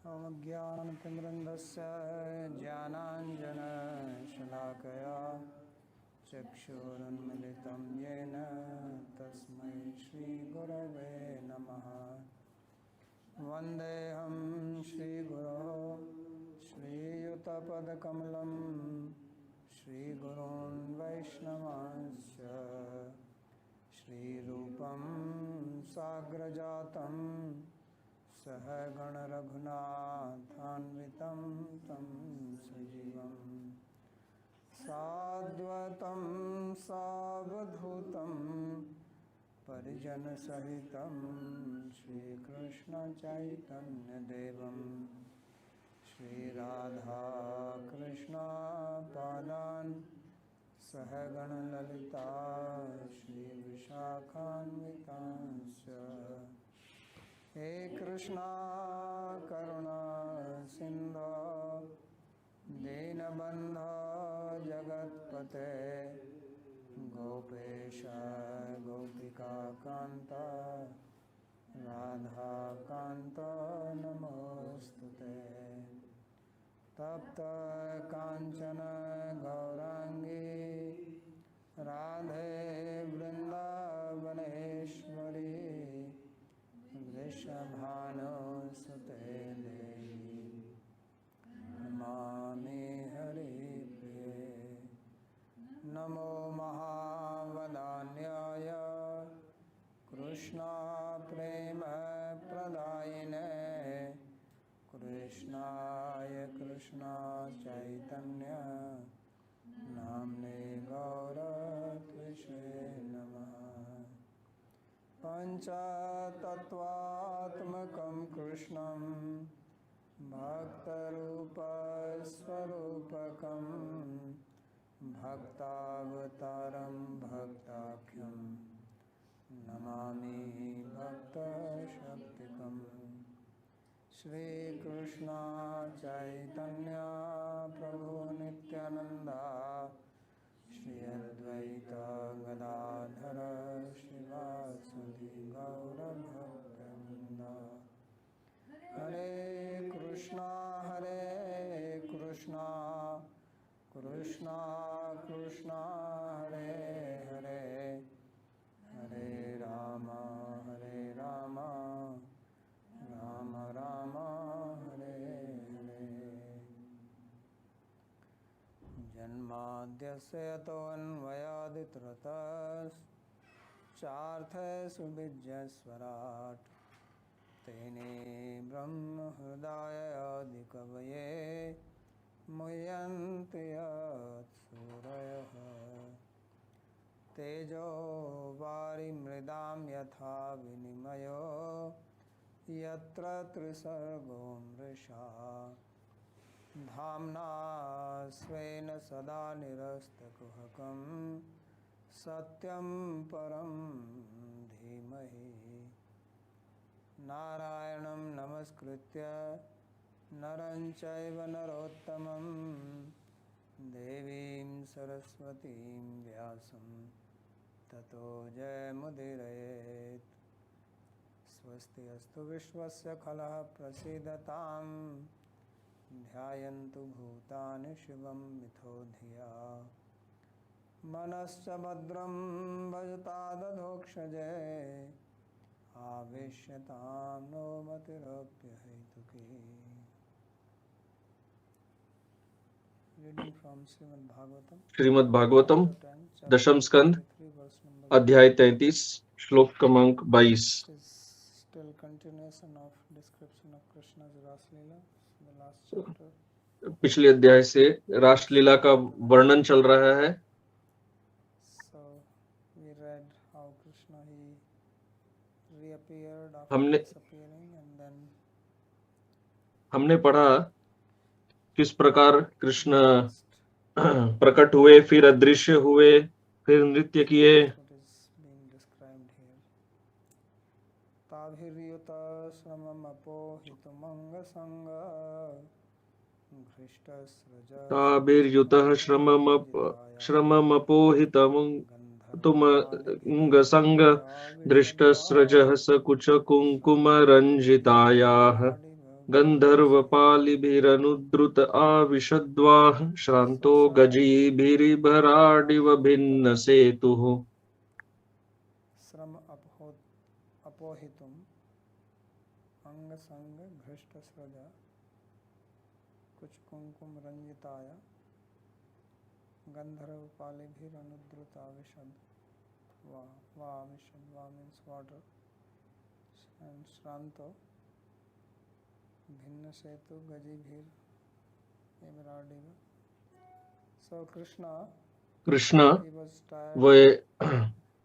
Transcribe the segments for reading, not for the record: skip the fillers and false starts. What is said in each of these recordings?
ज्ञानतिमिरन्धस्य ज्ञानाञ्जनशलाकया चक्षुरुन्मिलितं येन तस्मै श्रीगुरवे नमः। वन्देऽहं श्रीगुरोः श्रीयुतपदकमलं श्रीगुरून् वैष्णवांश्च श्रीरूपं साग्रजातं सहगणरघुनाथान्वितं तं सजीवं साद्वतं सावधूतं परिजनसहितं श्रीकृष्णचैतन्यदेवं श्रीराधाकृष्णपादान् सहगणललिता श्रीविशाखान्वितांश्च हे कृष्णा करुणा सिन्धो दीनबन्धो जगत्पते गोपेश गोपिकान्त राधाकान्त नमोस्तुते। तप्त कांचन गौरांगी राधे वृंदावनेश्वरी वृषभानुसुते देवी नमामि हरिप्रिये। नमो महावदान्याय कृष्णा प्रेम प्रदायिने कृष्णाय कृष्णा चैतन्य नाम्ने गौरत्विषे नमः। पञ्चतत्त्वात्मकं कृष्णं भक्तरूपस्वरूपकं भक्तावतारं भक्ताख्यं नमामि भक्तशक्तिकम्। श्री कृष्णा चैतन्य प्रभु नित्यानंदा श्री अद्वैत गदाधर श्रीवासुदेव गौरभक्तवृंद। हरे कृष्णा कृष्णा कृष्णा हरे हरे हरे राम राम राम हरे हरे। जन्माद्यस्य यतोऽन्वयादितरतश्चार्थसुविज्ञस्वराट् तेने ब्रह्महृदायादिकवये मुह्यन्ति यत्सूरयः। तेजो वारिमृदां यथा विनिमयो यत्र त्रिसर्गो मृषा धाम्ना स्वेन सदा निरस्तकुहकं सत्यं परं धीमहि। नारायणं नमस्कृत्य नरं चैव नरोत्तमं देवीं सरस्वतीं व्यासं ततो जयमुदीरयेत्। स्वस्ति अस्तु विश्वस्य खलः प्रसीदतां ध्यायन्तु भूतानि शिवं मिथो धिया मनश्च भद्रं भजतादधोक्षजे आवेश्यतां नो मतिरप्यहैतुकी। श्रीमद् भागवतम दशम स्कंद अध्याय 33 श्लोक क्रमांक 22। Still continuation of description of Krishna's Raslila, the last chapter. पिछले अध्याय से रासलीला का वर्णन चल रहा है। So we read how Krishna he reappeared after disappearing, and then हमने पढ़ा किस प्रकार कृष्ण प्रकट हुए, फिर अदृश्य हुए, फिर नृत्य किए। ताभिर्युतः श्रममपोहितमंगसंग दृष्टस्रजः सकुच कुंकुम रंजितायाः गंधर्वपालिभिरनुद्रुत आविशद्वाः श्रान्तो गजीभिर्भराडिव भिन्न सेतुः। श्रम अपोहितुम अंग संग घृष्ट स्रज कुछ कुंकुम रंजिताय गंधर्वपालिभिरनुद्रुत आविशद आविशद means water and श्रांतो भिन्न सेतु गजीभिर एमराडिव। So Krishna he was tired वे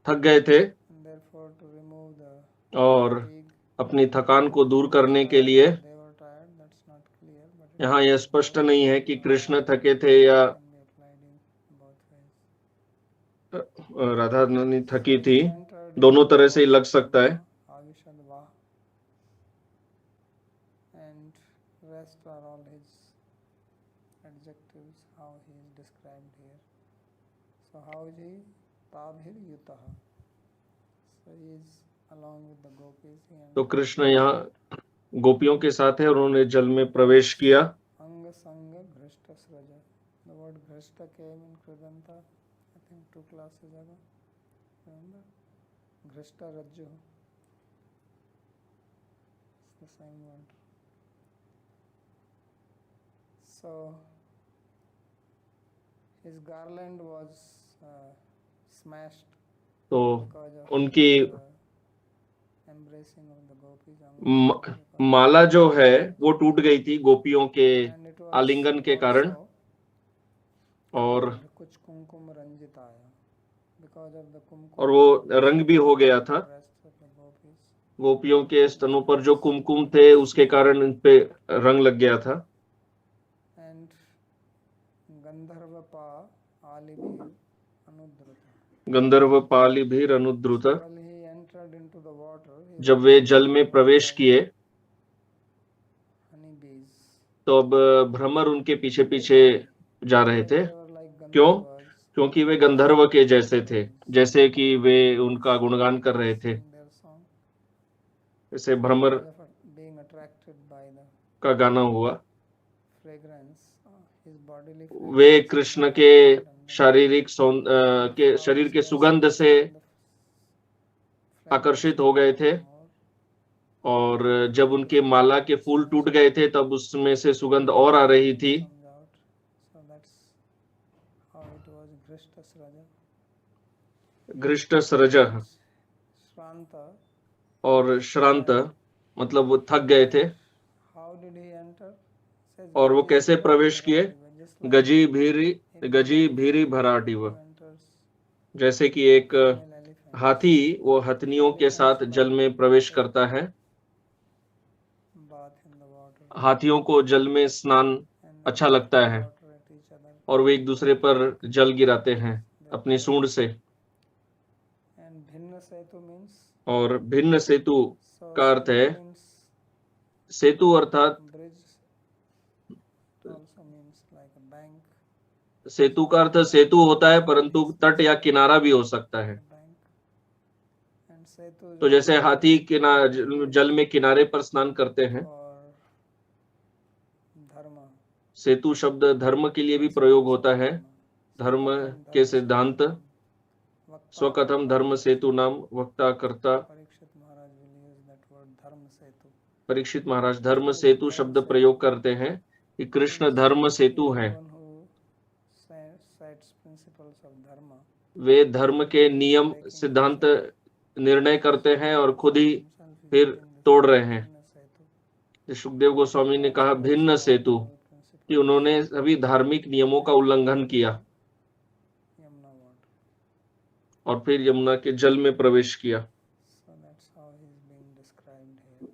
थक गए थे and therefore to remove the और fatigue अपनी थकान को दूर करने के लिए, they were tired, that's not clear, but it यहाँ यह स्पष्ट नहीं है कि कृष्ण थके थे या can be applied in both ways. Radha Rani थकी थी, Entered दोनों तरह से ही लग सकता है। Avishadva and rest are all his adjectives, how he is described here. So how is he? Tabhir yutaha. So he is along with the gopis. He तो entered Krishna यहाँ गोपियों के साथ है और उन्होंने जल में प्रवेश किया। Anga Sanga Ghrishta Sraja. The word Ghrishta came in Kridanta, I think 2 classes ago. Remember? Ghrishta Rajju. It's the same word. So his garland was smashed तो because of उनकी the embracing of the gopis. माला जो है वो टूट गई थी गोपियों के And it was आलिंगन के कारण, also और कुछ कुमकुम रंजित आया because of the कुमकुम और वो रंग भी हो गया था। breasts of the gopis. गोपियों के स्तनों पर जो कुमकुम थे उसके कारण इन पे रंग लग गया था। And गंधर्व पा आलिभि अनुद्रुत. गंधर्व पालिभिर अनुद्रुत। While he entered into the water, he जब वे जल में प्रवेश किए honey bees. तो अब भ्रमर उनके पीछे पीछे जा रहे थे। They were like क्यों? Gandharvas क्योंकि वे गंधर्व के जैसे थे, जैसे कि वे उनका गुणगान कर रहे थे। in their song, जैसे भ्रमर because of being attracted by the का गाना हुआ। fragrance, his bodily वे fragrance, कृष्ण के शारीरिक के शरीर के सुगंध से आकर्षित हो गए थे, और जब उनके माला के फूल टूट गए थे तब उसमें से सुगंध और आ रही थी। comes out. So that's how it was Grishta Sraja. घृष्ट Suraj Shranta, और श्रांत मतलब वो थक गए थे। how did he enter? Says और वो Gaji कैसे Bhira प्रवेश किए? Bhira, just like गजी भीरी भराडिव। who enters जैसे कि एक female elephant. हाथी वो हथनियों के साथ जल में प्रवेश करता है। Bath in the water हाथियों को जल में स्नान and अच्छा लगता है water at each other. और वे एक दूसरे पर जल गिराते हैं अपनी सूंड से। And Bhinna Setu means, और भिन्न सेतु so का अर्थ है, Setu means सेतु अर्थात bridge, also means like a bank, सेतु का अर्थ सेतु होता है, परंतु तट या किनारा भी हो सकता है। bank. And Setu तो जैसे हाथी जल में किनारे पर स्नान करते हैं। or dharma. सेतु शब्द धर्म के लिए भी प्रयोग होता है। धर्म के सिद्धांत स्वकथम धर्म सेतु नाम वक्ता करता। Parikshit Maharaj will use that word dharma setu. Parikshit महाराज धर्म सेतु शब्द प्रयोग करते हैं कि कृष्ण धर्म सेतु है। One who sets principles of dharma वे धर्म के नियम सिद्धांत निर्णय करते हैं और खुद ही himself is फिर तोड़ रहे हैं। Bhinna setu. सुखदेव गोस्वामी ने कहा भिन्न सेतु, कि उन्होंने सभी धार्मिक नियमों का उल्लंघन किया Yamuna water. और फिर यमुना के जल में प्रवेश किया। So that's how he is being described here.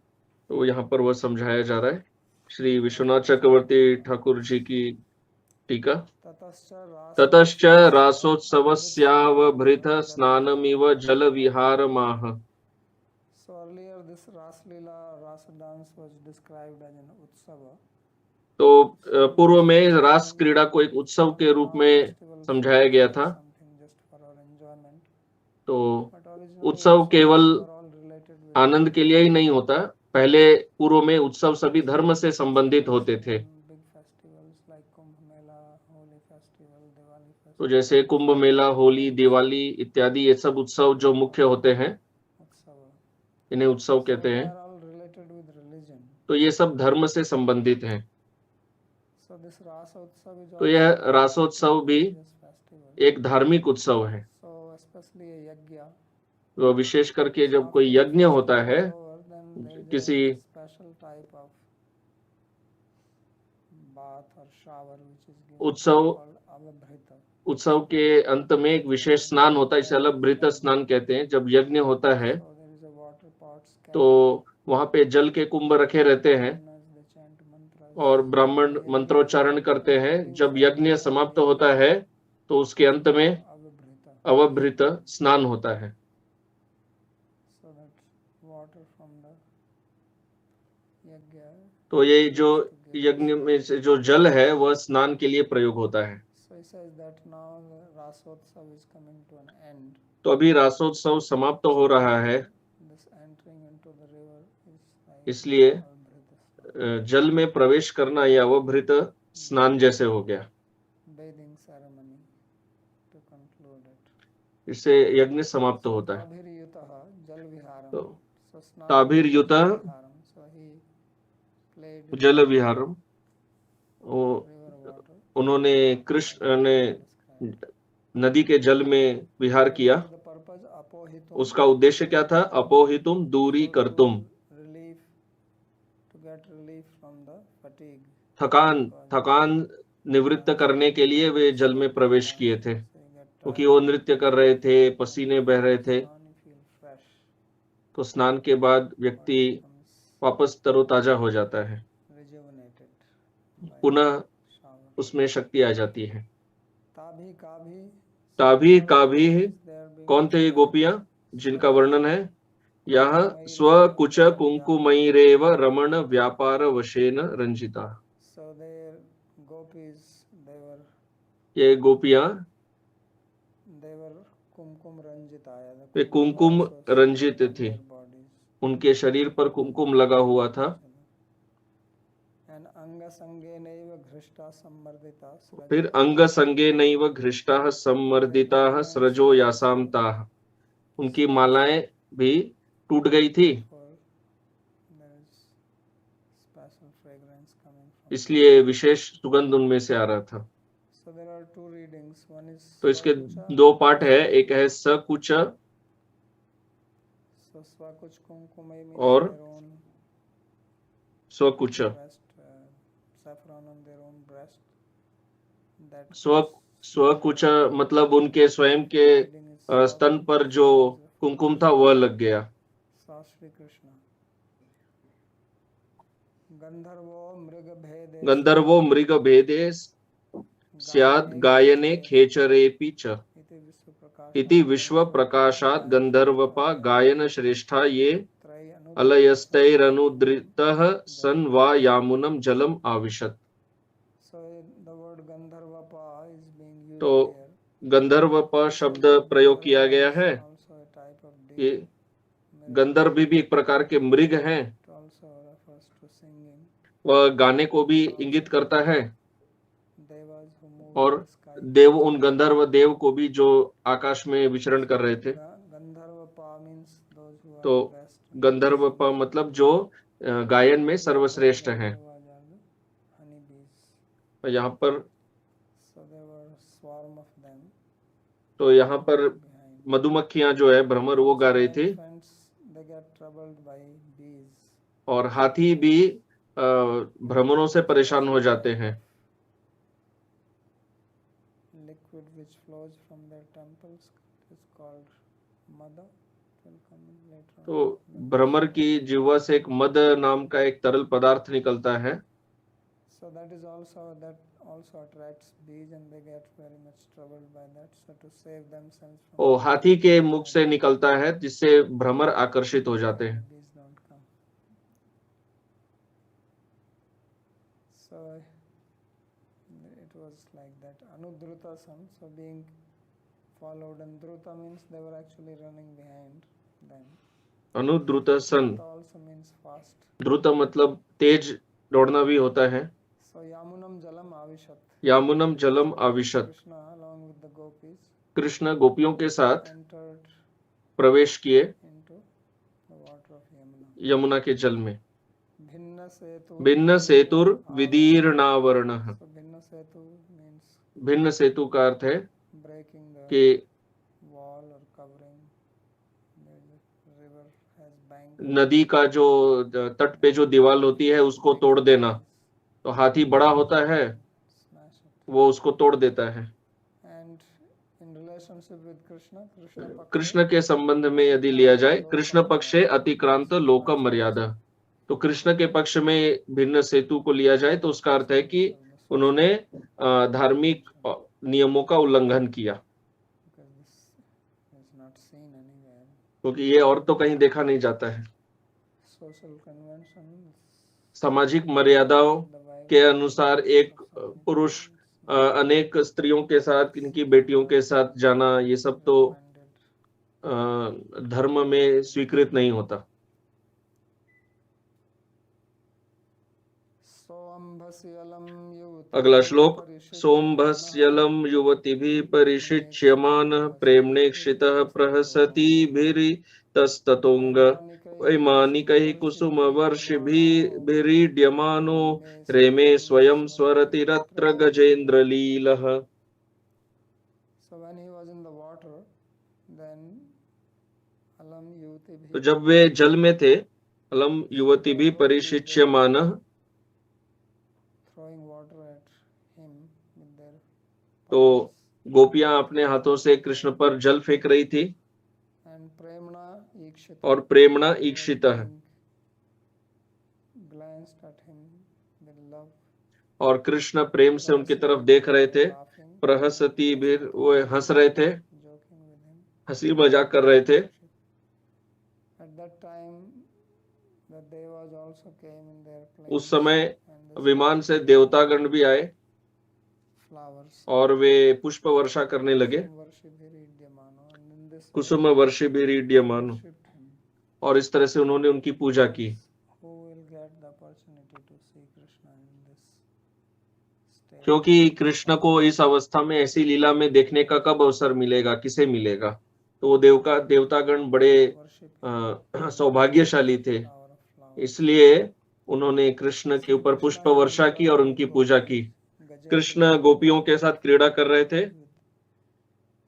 तो यहाँ पर वह समझाया जा रहा है। श्री विश्वनाथ चक्रवर्ती ठाकुर जी की टीका। ततश्च रासोत्सवस्यावभृत स्नानमिव जल विहार माह। So earlier this Ras Leela, Ras dance was described as an utsava. तो पूर्व में रास क्रीड़ा को एक उत्सव के रूप में समझाया गया था। Something just for our enjoyment. तो But originally उत्सव केवल were all related with आनंद के लिए ही नहीं होता, पहले पूर्व में उत्सव सभी धर्म से संबंधित होते थे। Big festivals like Kumbh Mela, Holi festival, Diwali तो festival, जैसे कुंभ मेला, होली, दिवाली इत्यादि ये सब उत्सव जो मुख्य होते हैं, Utsava. इन्हें उत्सव So कहते they हैं। are all related with religion. तो ये सब धर्म से संबंधित हैं। So this Rasa Utsav is तो यह also रासोत्सव भी religious festival. एक धार्मिक उत्सव है। So especially a yajna. तो विशेष करके जब After कोई the यज्ञ होता festival है, is over, then there is किसी a special type of bath or shower which is given उत्सव called avabhrita. उत्सव के अंत में एक विशेष स्नान होता है, इसे अलभृत स्नान कहते हैं। जब यज्ञ होता है So there is a water pots kept, तो वहां पे जल के कुंभ रखे रहते हैं they chant mantras. और ब्राह्मण मंत्रोच्चारण करते हैं। जब यज्ञ समाप्त होता है तो उसके अंत में Avabhrita. अवभृत स्नान होता है। So that water from the yajna. तो ये जो यज्ञ में से जो जल है वह स्नान के लिए प्रयोग होता है। So he says that now the Rasotsav is coming to an end. तो अभी रासोत्सव समाप्त हो रहा है, This entering into the river is like इसलिए avabhrita जल में प्रवेश करना यह अवभृत स्नान जैसे हो गया। bathing ceremony to conclude it. इससे यज्ञ समाप्त होता है। Tabhiryutaha jal viharam. तो So snan ताभिर्युतः viharam. So he played जल विहारम, वो river water. उन्होंने कृष्ण ने नदी के जल में विहार किया। The purpose apohitum. उसका उद्देश्य क्या था? अपोहितुम, दूरी करतुम, Relief, to get relief from the fatigue. थकान निवृत्त करने के लिए वे जल में प्रवेश किए थे, क्योंकि वो नृत्य कर रहे थे, पसीने बह रहे थे। Now you feel fresh. तो स्नान के बाद व्यक्ति Becomes वापस तरोताजा हो जाता है, rejuvenated by पुनः shower. उसमें शक्ति आ जाती है। ताभी का भी ताभी का भी there being कौन थे ये गोपियां जिनका वर्णन है? यह स्वकुच कुंकुमैरेव रमण व्यापार वशेन Ranjita. so their gopis they were ये गोपियां kumkum ranjitaya. वे कुमकुम रंजित थी, उनके शरीर पर कुमकुम लगा हुआ था। and anga sange naiva घृष्टा सम्मर्दिता फिर अंग संगे नैव घृष्टाः सम्मर्दिताः स्रजो यासाम ताः, उनकी मालाएं भी टूट गई थी, there is special fragrance coming from. इसलिए विशेष सुगंध उनमें से आ रहा था। So there are two readings. One is तो इसके Swakucha. दो पाठ है, एक है सकुच So Swakuch kumkumai means और their own स्वकुच। breast, saffron on their own breast. That स्वकुच मतलब उनके स्वयं के reading is स्तन पर जो कुमकुम था वह लग गया। Sa Shri Krishna. गंधर्वो मृग भेदे स्याद् गायने खेचरेपि च इति विश्व प्रकाशात् गंधर्वपा गायन श्रेष्ठा ये अलयस्तैरनुद्रितः सन् वा यामुनम जलम आविशत्। So the word Gandharvapa is being used तो here. गंधर्वपा शब्द प्रयोग किया गया है। Also a type of ये deity. गंधर्व भी एक प्रकार के मृग हैं, It also refers to singing. वह गाने को भी इंगित करता है। Devas who move और in the sky. देव, उन गंधर्व देव को भी जो आकाश में विचरण कर रहे थे। Gandharvapa means those who are तो the best. गंधर्वपा मतलब जो गायन में सर्वश्रेष्ठ हैं। Gandharvas are the honeybees. और यहाँ पर So there were swarm of them तो यहाँ पर behind. मधुमक्खियां जो है भ्रमर वो गा रही थी, Elephants, they get troubled by bees. और हाथी भी भ्रमरों से परेशान हो जाते हैं। Liquid which flows from their temples is called mada. It will come later on. तो भ्रमर की जिह्वा से एक मद नाम का एक तरल पदार्थ निकलता है। So that also attracts bees and they get very much troubled by that. So to save themselves from वो हाथी के मुख से निकलता है, जिससे भ्रमर आकर्षित हो जाते हैं। bees don't come. So it was like that. Anudruta son, so being followed, and druta means they were actually running behind them. अनुद्रुत sun, Druta also means fast. द्रुत मतलब तेज दौड़ना भी होता है। So Yamunam Jalam Avishat. यामुनम Jalam आविशत, Krishna along with the gopis Krishna गोपियों के साथ entered प्रवेश किए into the water of Yamuna. Yamuna के जल में। Bhinna Setu. भिन्न सेतुर विदीर्णावरण, So Bhinna Setu means भिन्न सेतु का अर्थ है breaking the कि wall or covering. The river has bank. नदी का जो तट पे जो दीवार होती है उसको तोड़ देना। तो हाथी बड़ा होता है, Smash it. वो उसको तोड़ देता है। And in relationship with Krishna, Krishna Paksha, Krishna के संबंध में यदि लिया जाए, कृष्ण पक्षे अतिक्रांत लोक मर्यादा, तो कृष्ण के पक्ष में भिन्न सेतु को लिया जाए तो उसका अर्थ है कि उन्होंने धार्मिक नियमों का उल्लंघन किया, because this is not seen anywhere. क्योंकि ये और तो कहीं देखा नहीं जाता है। Social conventions, सामाजिक मर्यादाओं the wife के अनुसार एक पुरुष अनेक स्त्रियों के साथ, इनकी बेटियों के साथ जाना, ये सब तो recommended. धर्म में स्वीकृत नहीं होता। सोऽम्भस्यलं युवति अगला श्लोक, सोम्भस्यलं युवतिभिः परिशिच्यमानः प्रेम्णेक्षितः प्रहसतिभिरितस्ततोऽङ्ग वैमानिकैः कुसुमवर्षिभिरीड्यमानो रेमे स्वयं स्वरतिरत्र गजेन्द्रलीलः। So when he was in the water, then alam yuti तो जब वे जल में थे, अलम युवतिभिः परिशिच्यमानः, throwing water at him with their तो गोपियां अपने हाथों से कृष्ण पर जल फेंक रही थी, and premna ikshita और प्रेमणा ईक्षितः, glanced at him with love, और कृष्ण प्रेम से उनकी तरफ देख रहे थे। laughing, प्रहसती भी, वो हंस रहे थे, joking with him. हंसी मजाक कर रहे थे। At that time, the devas also came in their place. उस समय and they विमान से देवतागण भी आए flowers. और वे पुष्प वर्षा करने लगे। Varshibhiridyamano, and in this Kusum वर्षिभिरीड्यमानो, worshipped him. और इस तरह से उन्होंने उनकी पूजा की। Who will get the opportunity to see Krishna in this state? क्योंकि कृष्ण को इस अवस्था में ऐसी लीला में देखने का कब अवसर मिलेगा, किसे मिलेगा? तो वो देवतागण बड़े Worship सौभाग्यशाली थे, flower of flowers. इसलिए उन्होंने कृष्ण के ऊपर पुष्प वर्षा की और उनकी पूजा की। कृष्ण गोपियों के साथ क्रीड़ा कर रहे थे,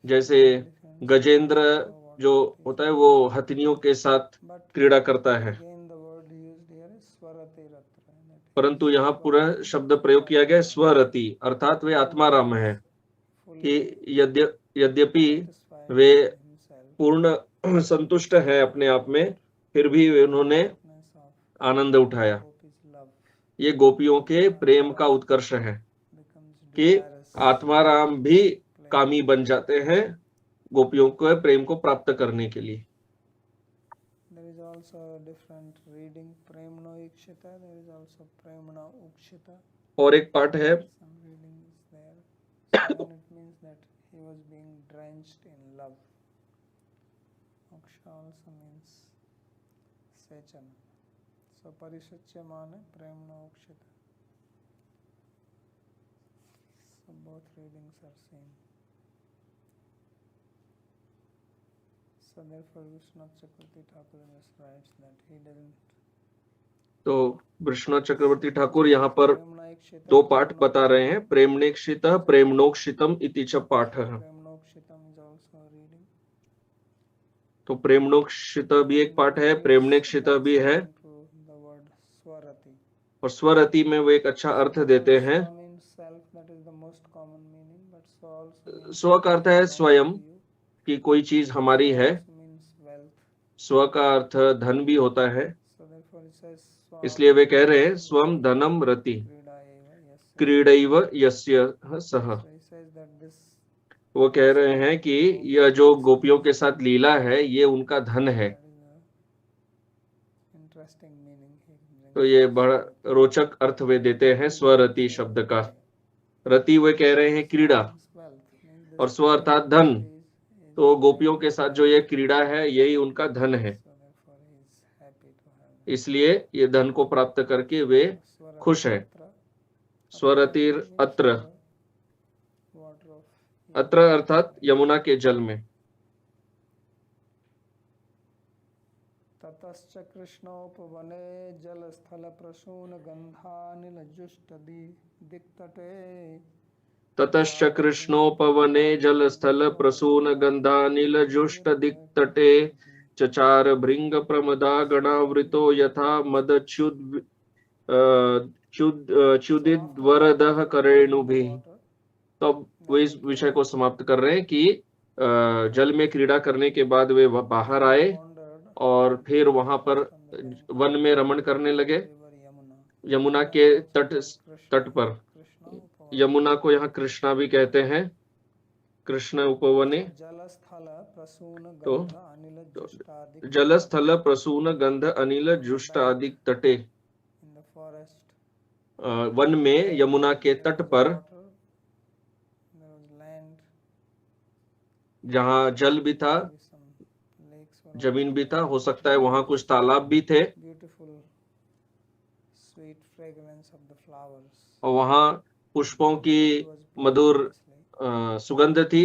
जैसे गजेंद्र जो होता है वो हथनियों के साथ But क्रीड़ा करता है। again the word used here is swaratiratra. that परंतु यहाँ पूरा शब्द प्रयोग किया गया है स्वरति, अर्थात वे आत्माराम है fully कि यद्यपि satisfied वे with himself, पूर्ण संतुष्ट है अपने आप में, फिर भी उन्होंने goodness of आनंद उठाया। Gopi's love ये गोपियों के प्रेम का उत्कर्ष है becomes कि desirous. आत्माराम भी कामी बन जाते हैं गोपियों के प्रेम को प्राप्त करने के लिए। There is also a different reading, premno ikshita. There is also premna ukshita. और एक पाठ है, Some reading is there. So then it means that he was being drenched in love. Uksha also means sechana. So parishachyamana premna ukshita. So both readings are same. So therefore Vishwanath Chakravarti Thakur just writes that he doesn't. तो विश्वनाथ चक्रवर्ती ठाकुर यहाँ पर Premna ikshita, दो पाठ बता रहे हैं, प्रेमणेक्षित प्रेमणोक्षितम इति च पाठः। Premnokshitam is also a reading. तो प्रेमणोक्षित भी एक पाठ है, प्रेमणेक्षित भी है, To the word Swarati. और स्वरति में वो एक अच्छा अर्थ देते हैं। Swa means self, that is the most common meaning, but Swa also means स्व का अर्थ है स्वयं, you. कि कोई चीज हमारी है। Also means wealth. स्व का अर्थ धन भी होता है, So therefore it says Swa इसलिए वे कह रहे हैं स्वम धनम रति Krida eva. Yes. क्रीडैव यस्य सह। So he says that this वो कह रहे हैं कि यह जो गोपियों के साथ लीला है ये उनका धन है। that is a interesting meaning he brings. तो ये बड़ा रोचक अर्थ वे देते हैं स्वरति शब्द का। रति वे कह रहे हैं क्रीड़ा, Means wealth. Means this और स्व अर्थात धन। is तो गोपियों के साथ जो ये क्रीड़ा है यही उनका धन है। so therefore he is इसलिए ये धन को प्राप्त करके वे खुश है। स्वरतिर अत्र, अत्र अर्थात यमुना के जल में। ततश्च कृष्णोपवने जलस्थल प्रसून गंधानिल जुष्ट दिक्तटे ततश्च कृष्णोपवने जलस्थल प्रसून गंधानिल जुष्ट दिक्तटे चचार भृंग प्रमदा गणावृतो यथा मदच्युद च्युदित वरदः करेणुभिः। तो अब वे इस विषय को समाप्त कर रहे हैं कि जल में क्रीड़ा करने के बाद वे बाहर आए और फिर वहां पर वन में रमण करने लगे, यमुना के तट पर। यमुना को यहाँ कृष्णा भी कहते हैं, कृष्ण उपवने। तो जलस्थल प्रसून गंध अनिल जुष्ट आदि तटे, वन में यमुना के तट पर जहाँ जल भी था, जमीन भी था, हो सकता है वहां कुछ तालाब भी थे, और वहां पुष्पों की मधुर सुगंध थी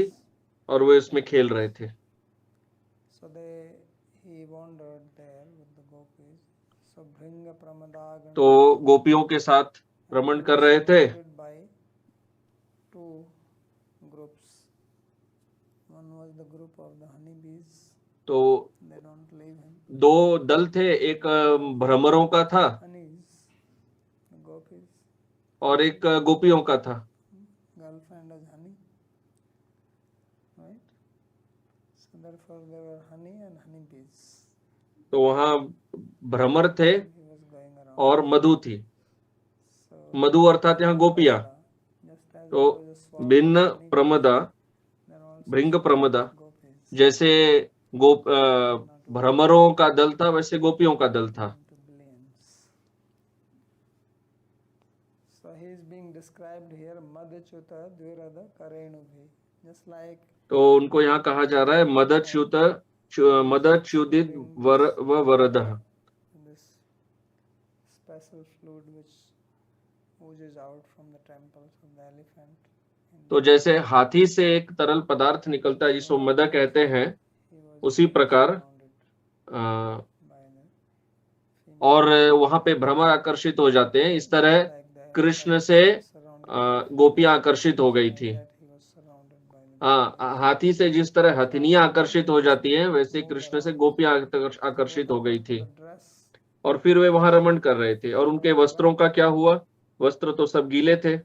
और वे उसमें खेल रहे थे। तो गोपियों के साथ भ्रमण कर रहे थे। तो दो दल थे, एक भ्रमरों का था और एक गोपियों का था। तो वहां भ्रमर थे और मधु थी। मधु अर्थात यहाँ गोपियां। तो भिन्न प्रमदा, भृंग प्रमदा, जैसे भ्रमरों का दल था वैसे गोपियों का दल था। तो उनको यहाँ कहा जा रहा है मदच्युदित वरदः। तो जैसे हाथी से एक तरल पदार्थ निकलता है जिसको मद कहते हैं, उसी प्रकार और वहां पे भ्रमर आकर्षित हो जाते हैं। इस तरह कृष्ण से गोपियां आकर्षित हो गई थी। हाथी से जिस तरह हथिनियां आकर्षित हो जाती हैं, वैसे कृष्ण से गोपियां आकर्षित हो गई थी। और फिर वे वहां रमण कर रहे थे। और उनके वस्त्रों का क्या हुआ? वस्त्र तो सब गीले थे।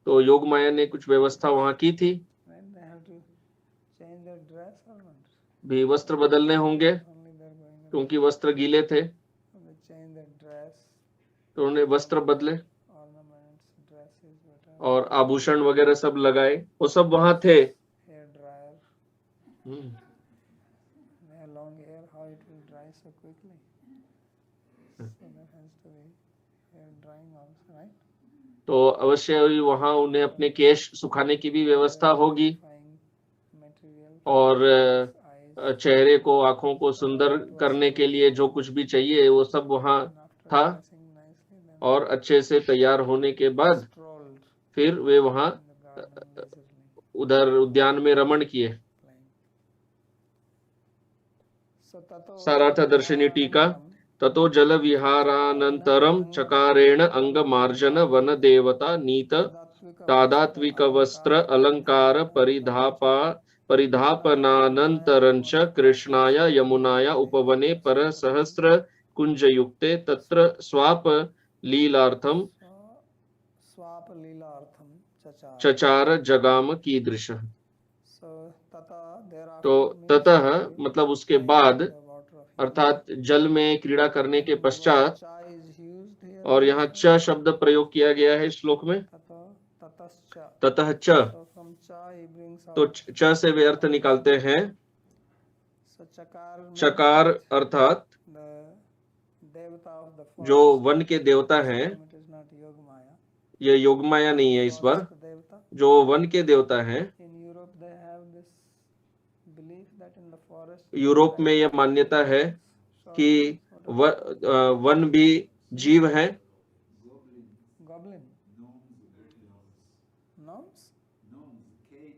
तो योग माया ने कुछ व्यवस्था वहां की थी, भी वस्त्र बदलने होंगे क्योंकि वस्त्र गीले थे। तो उन्होंने वस्त्र बदले और आभूषण वगैरह सब लगाए, वो सब वहां थे। तो अवश्य वहां उन्हें अपने केश सुखाने की भी व्यवस्था होगी और चेहरे को, आंखों को सुंदर करने के लिए जो कुछ भी चाहिए वो सब वहां था। और अच्छे से तैयार होने के बाद फिर वे वहां उधर उद्यान में रमण किए। सारार्थ दर्शनी टीका। ततो जल विहारानंतरम चकारेण अंग मार्जन वन देवता नीत तादात्विक वस्त्र अलंकार परिधापनानंतरंच कृष्णाय यमुनाय उपवने पर सहस्र कुंज युक्ते तत्र स्वाप लीलार्थम चचार जगाम कीदृश। तो ततः मतलब उसके बाद, अर्थात जल में क्रीड़ा करने के पश्चात, और यहाँ च शब्द प्रयोग किया गया है श्लोक में, ततः च। तो च से वे अर्थ निकालते हैं। चकार अर्थात जो वन के देवता हैं, ये योग माया नहीं है इस बार, जो वन के देवता हैं, forest यूरोप में यह मान्यता है कि वन भी जीव है। goblin gnomes okay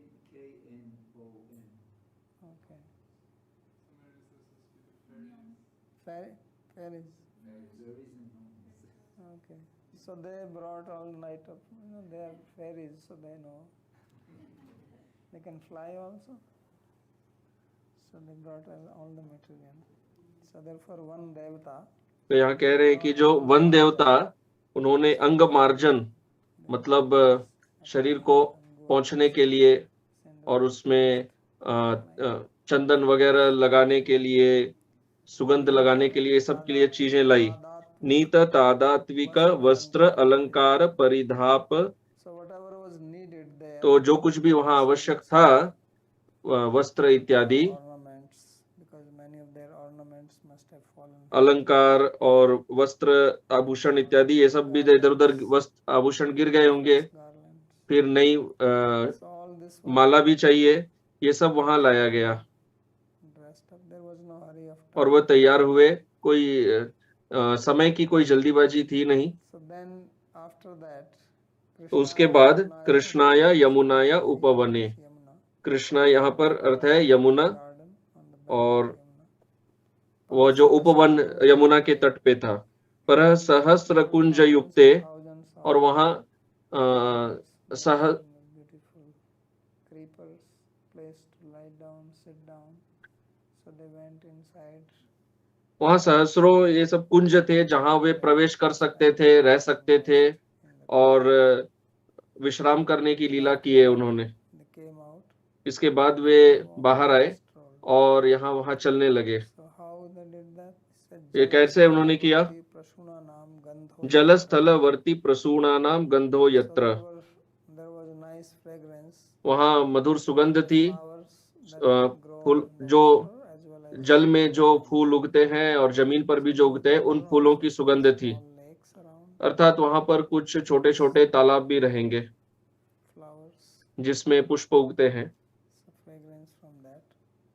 fairies okay so they brought all night of they are fairies so they know they can fly also so they brought all the material so therefore one devata तो यहाँ कह रहे हैं कि जो one देवता, उन्होंने अंग मार्जन मतलब शरीर को पहुंचने के लिए और उसमें चंदन वगैरह लगाने के लिए, सुगंध लगाने के लिए, सब के लिए चीजें लाई। नीत तादात्विक वस्त्र अलंकार परिधाप, so whatever was needed there तो जो कुछ भी वहां आवश्यक था, वस्त्र इत्यादि, ornaments because many of their ornaments must have fallen अलंकार और वस्त्र आभूषण इत्यादि, ये सब भी इधर उधर वस्त्र आभूषण गिर गए होंगे। garlands फिर नई so all this was माला भी चाहिए, ये सब वहां लाया गया dressed up there was no hurry of और वह तैयार हुए। कोई समय की कोई जल्दीबाजी थी नहीं। so then after that तो उसके बाद कृष्णाया यमुनाया उपवने, Yamuna कृष्णा यहाँ पर अर्थ है Yamuna, garden on the bank और of Yamuna वो जो उपवन यमुना के तट पे था। पर सहस्र कुंज युक्ते, thousands of और वहां सह beautiful creepers place to lie down sit down so they went inside वहां सहस्रों ये सब कुंज थे जहां वे प्रवेश कर सकते थे, रह सकते थे और विश्राम करने की लीला किए उन्होंने। they came out इसके बाद वे बाहर आए strolled और यहाँ वहां चलने लगे। so how they did that ये कैसे उन्होंने किया? prasuna naam gandho जल स्थल वर्ती प्रसूनानाम गंधो so यत्र, there was a nice fragrance वहां मधुर सुगंध थी। flowers that grow fool in the जो water as well as जल में जो फूल उगते हैं और जमीन पर भी जो उगते हैं, उन फूलों की सुगंध थी। small lakes around अर्थात वहां पर कुछ छोटे छोटे तालाब भी रहेंगे flowers जिसमें पुष्प उगते हैं, so fragrance from that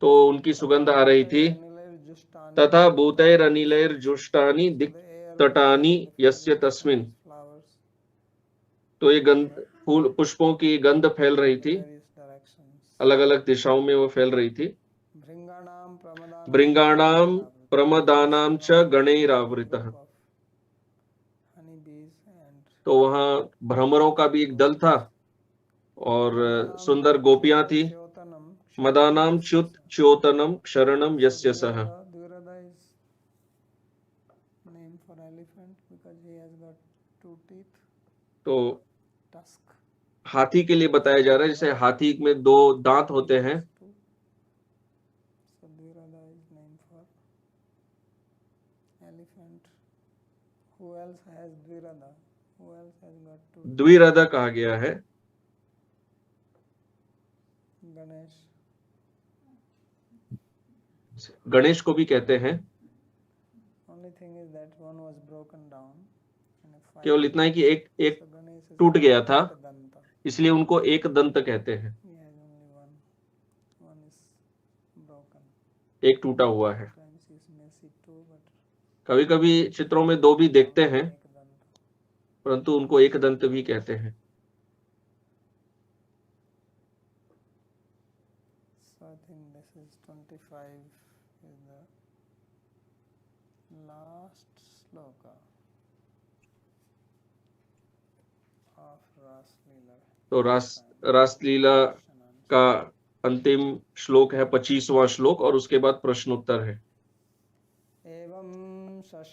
तो उनकी सुगंध आ रही थी। Anilair justani तथा भूतैर अनिलैर जुष्टानि दिक् the air तटानि यस्य तस्मिन्, flowers तो ये गंध फूल पुष्पों की गंध फैल रही थी, various directions अलग अलग दिशाओं में वो फैल रही थी। भृंगाणाम प्रमदानाम भृंगाणाम प्रमदानाम च गणैरावृतः, honey bees and तो वहां भ्रमरों का भी एक दल था और सुंदर गोपियां थी। Chyotanam मदानाम च्युत च्योतनम क्षरणम यस्य सह, Dvirada is name for elephant because he has got two teeth तो tusk हाथी के लिए बताया जा रहा है, जैसे हाथी में दो दांत होते हैं, two so Dvirada is name for elephant who else has Dvirada who else has got two द्विरद कहा गया है। Ganesh गणेश को भी कहते हैं। only thing is that one was broken down in a fight केवल इतना ही कि एक so Ganesh is टूट गया था, Danta इसलिए उनको एक दंत कहते हैं। he has only one is broken एक टूटा हुआ है। sometimes he is messy too but कभी कभी चित्रों में दो भी देखते हैं, एक दंत परंतु उनको एक दंत भी कहते हैं। so I think this is 25 is the last sloka of Ras Leela तो रासलीला का अंतिम श्लोक है 25वां श्लोक और उसके बाद प्रश्नोत्तर है।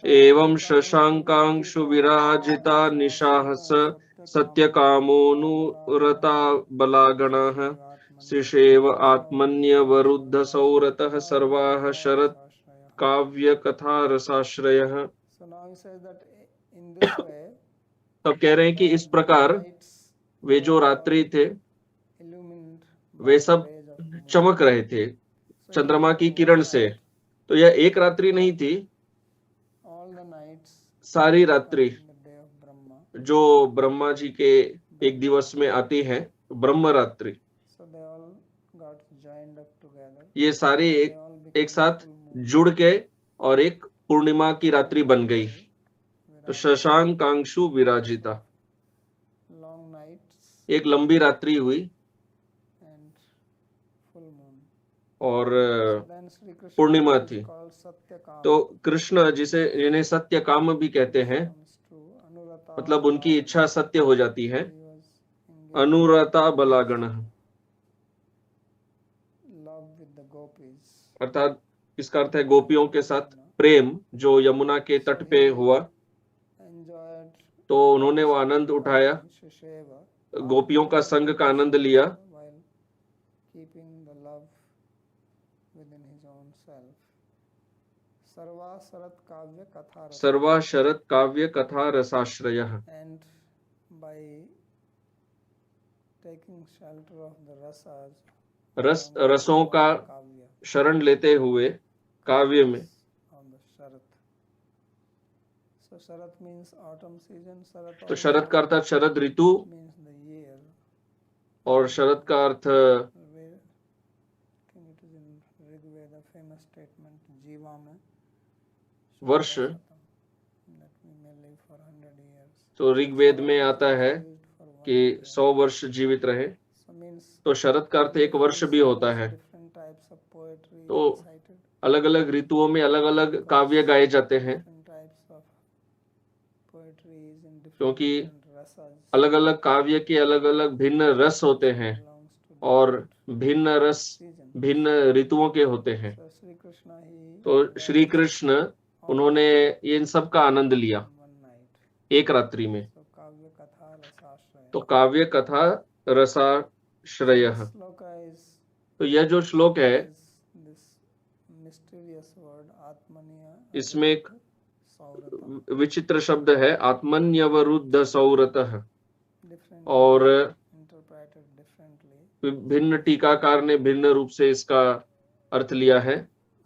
एवं शशांकांशु विराजिता निशाहस सत्यकामोनुरता बलागणाः शिशेव आत्मन्यवरुद्ध सौरतः सर्वाः शरत् काव्य कथा रसाश्रयः। so now he says that in this way तब कह रहे हैं कि इस प्रकार lights वे जो रात्रि थे illumined वे सब rays of moon. चमक रहे थे चंद्रमा की किरण से। तो यह एक रात्रि नहीं थी, all the nights सारी रात्रि in the day of Brahma जो ब्रह्मा जी के एक दिवस में आती है, ब्रह्म रात्रि, so they all got joined up together ये सारे they एक all एक साथ जुड़ के और एक पूर्णिमा की रात्रि बन गई। तो शशांकांशु विराजिता, long nights एक लंबी रात्रि हुई and full moon. और Then Sri Krishna Purnima is थी। called Satyakam. तो कृष्ण जिन्हें सत्य काम भी कहते हैं, Comes to Anurata. मतलब उनकी इच्छा सत्य हो जाती है। He was engaged Anurata बलागण, love with the gopis. अर्थात इसका अर्थ है गोपियों के साथ प्रेम, जो यमुना के तट पे हुआ। Enjoyed तो उन्होंने वो आनंद उठाया, Shisheva गोपियों का संग का आनंद लिया, while keeping the love within his own self. Sarva Sarat Kavya Katha Rasa. सर्वा शरत काव्य कथा रसाश्रयः। And by taking shelter of the rasas, रसों का kavya शरण लेते हुए काव्य में, on the sharat. So sharat means autumn season. Sharat तो शरद का अर्थात शरद ऋतु, means the year. और शरद का अर्थ Where I think it is in Rig Veda famous statement Jiva mein वर्ष। that we may live for 100 years. तो ऋग्वेद में आता है Used for one कि year. 100 वर्ष जीवित रहे। So means तो शरद का अर्थ एक वर्ष भी होता है। different types of poetry तो recited. अलग अलग ऋतुओं में अलग अलग काव्य गाए जाते हैं, Different types of poetry is in different, क्योंकि different rasas. अलग अलग काव्य के अलग अलग भिन्न रस होते हैं Belongs to और भिन्न रस season. भिन्न ऋतुओं के होते हैं। So Sri Krishna he तो श्री कृष्ण उन्होंने इन सब का आनंद लिया one night. एक रात्रि में। So Kavya Katha Rasashraya. तो काव्य कथा रसाश्रयः। Sloka is तो यह जो श्लोक है, this mysterious word Atmaniya इसमें एक Saurata. विचित्र शब्द है आत्मन्यवरुद्ध सौरतः, Different और interpreted differently. भिन्न टीकाकार ने भिन्न रूप से इसका अर्थ लिया है।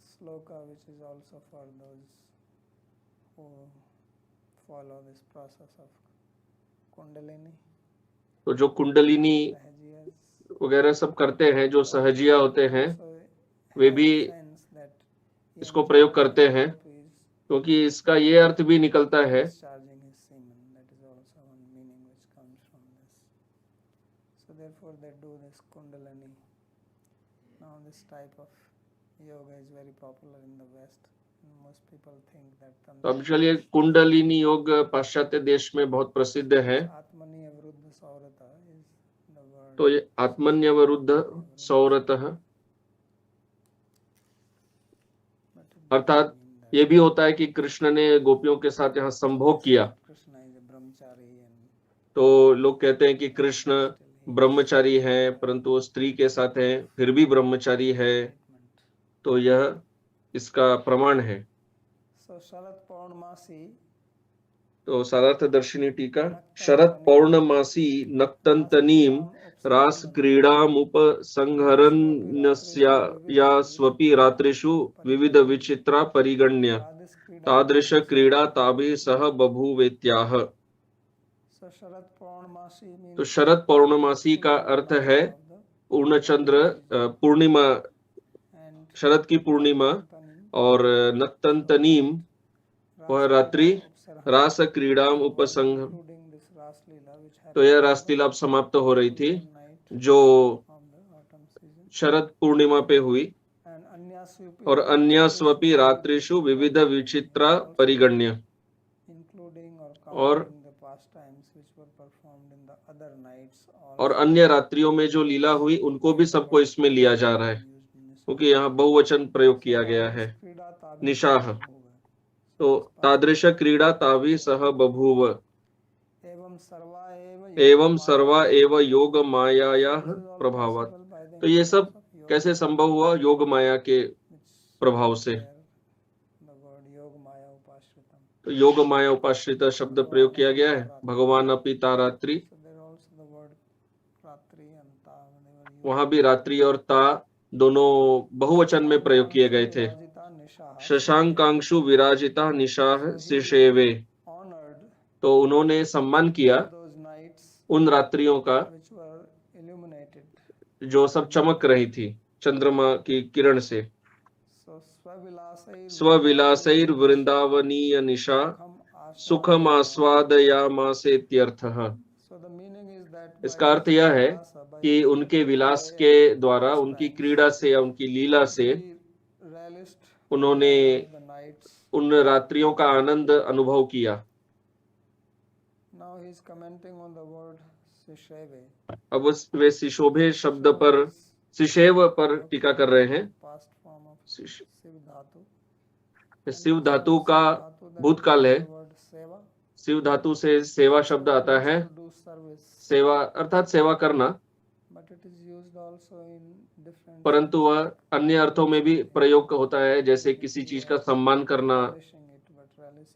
Sloka which is also for those who follow this process of Kundalini, तो जो कुंडलिनी Sahajiyas, वगैरह सब करते हैं, जो सहजिया होते हैं, so वे भी sense that इसको प्रयोग करते हैं, क्योंकि इसका ये अर्थ भी निकलता है discharging his semen. That is also one meaning which comes from this. So therefore they do this Kundalini. Now this type of yoga is very popular in the West. And most people think that अब चलिए, कुंडलिनी योग पाश्चात्य देश में बहुत प्रसिद्ध है। Atmaniya Vruddha Saurata is the word. तो ये आत्मन्यवरुद्ध सौरतः But it अर्थात doesn't mean that ये भी होता है कि कृष्ण ने गोपियों के साथ यहाँ संभोग किया। Krishna is a brahmachari and तो लोग कहते हैं कि कृष्ण ब्रह्मचारी है, परंतु वो स्त्री के साथ है, फिर भी ब्रह्मचारी है। statement. तो यह इसका प्रमाण है। So Sharat Paurnamasi तो सारार्थ दर्शिनी टीका, शरद पौर्णमासी नक्तंतनीम रास क्रीड़ामुप संहरन्नस्या स्वपि रात्रिषु विविध विचित्रा परिगण्य तादृश क्रीड़ा ताभि सह बभूवेत्याह। So Sharat Paurnamasi means तो शरद पौर्णमासी का अर्थ है पूर्णचंद्र, पूर्णिमा, and शरद की पूर्णिमा, और नक्तंतनीम वह रात्रि, रास क्रीड़ाम उपसंग। including this Ras Leela which तो happened यह रासलीला अब समाप्त हो रही थी night जो of the autumn season. Sharad Purnima पे हुई, And Anyasvipi और अन्यस्वपि रात्रिषु विविध विचित्रा परिगण्य, including or और counting the pastimes which were performed in the other nights और अन्य रात्रियों में जो लीला हुई उनको भी सबको इसमें लिया जा रहा है, used in this. क्योंकि यहाँ बहुवचन प्रयोग किया गया है। Krida Tabi निशाह। Bhuva. तो तादृश क्रीड़ा ताभि सह बभूव एवं सर्वा एवं सर्वा एव योग मायाया प्रभावात्। तो ये सब कैसे संभव हुआ? योग माया के प्रभाव से। तो योग माया उपाश्रित शब्द प्रयोग किया गया है। भगवान अपि तारात्रि, वहां भी रात्रि और ता दोनों बहुवचन में प्रयोग किए गए थे। शशांकांशु विराजिता निशाह सिशेवे, तो उन्होंने सम्मान किया उन रात्रियों का जो सब चमक रही थी चंद्रमा की किरण से। स्वविलासैर वृंदावनीय निशा सुखम आस्वादयामासेत्यर्थः। इसका अर्थ यह है कि उनके विलास के द्वारा, उनकी क्रीड़ा से या उनकी लीला से उन्होंने उन रात्रियों का आनंद अनुभव किया। अब वे सिशोभे शब्द पर, सिशेव पर टीका कर रहे हैं। शिव धातु का भूतकाल है। शिव धातु से सेवा शब्द आता है। सेवा अर्थात सेवा करना, परंतु वह अन्य अर्थों में भी प्रयोग होता है, जैसे किसी चीज का सम्मान करना।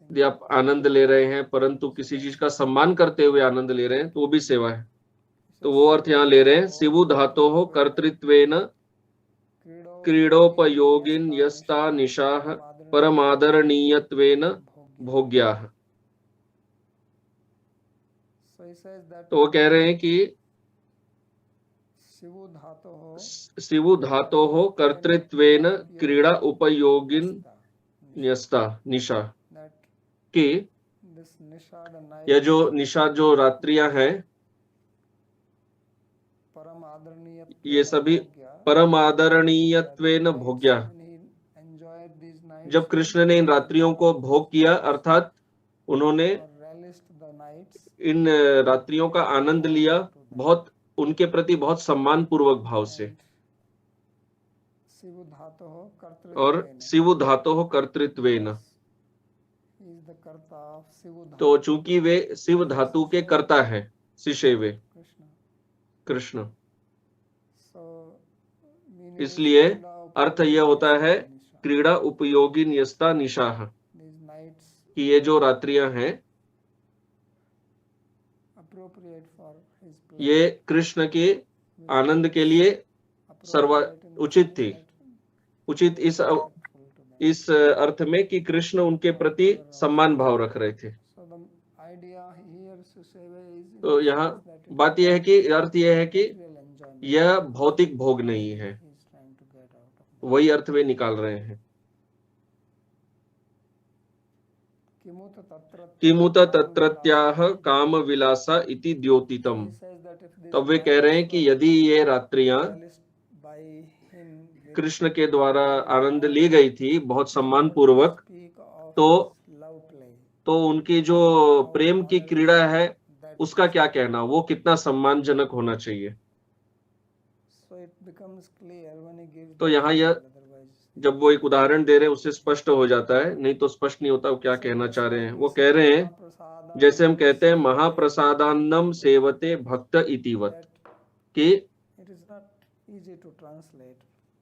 यदि आप आनंद ले रहे हैं परंतु किसी चीज का सम्मान करते हुए आनंद ले रहे हैं तो वो भी सेवा है। तो वो अर्थ यहाँ ले रहे हैं, शिवु धातोः कर्तृत्वेन क्रीडोपयोगिन यस्ता निशाः परमादरणीयत्वेन भोग्याः। तो वो कह रहे हैं कि शिवु धातोः कर्तृत्वेन क्रीड़ा उपयोगिन यस्ता निशा, कि यह जो निशा, जो रात्रियां हैं, ये सभी परम आदरणीयत्वेन भोग्या। जब कृष्ण ने इन रात्रियों को भोग किया, अर्थात उन्होंने इन रात्रियों का आनंद लिया, बहुत उनके प्रति बहुत सम्मान पूर्वक भाव से। और शिवु धातोः कर्तृत्वेन, तो चूंकि वे शिव धातु के कर्ता हैं, शिशेवे कृष्ण, इसलिए अर्थ यह होता है क्रीड़ा उपयोगी न्यस्ता निशाह, कि ये जो रात्रियां हैं ये कृष्ण के आनंद के लिए सर्वा उचित थी। उचित इस अर्थ में कि कृष्ण उनके प्रति सम्मान भाव रख रहे थे। तो यहाँ बात यह है कि अर्थ यह है कि यह भौतिक भोग नहीं है, वही अर्थ वे निकाल रहे हैं। किमुत तत्रत्याह काम विलासा इति द्योतितम। तब वे कह रहे हैं कि यदि ये रात्रियां कृष्ण के द्वारा आनंद ली गई थी बहुत सम्मान पूर्वक, तो उनकी जो प्रेम की क्रीड़ा है उसका क्या कहना, वो कितना सम्मानजनक होना चाहिए। तो यहाँ यह जब वो एक उदाहरण दे रहे हैं उससे स्पष्ट हो जाता है, नहीं तो स्पष्ट नहीं होता वो क्या कहना चाह रहे हैं। वो कह रहे हैं जैसे हम कहते हैं महाप्रसादान्नम सेवते भक्त इतिवत, कि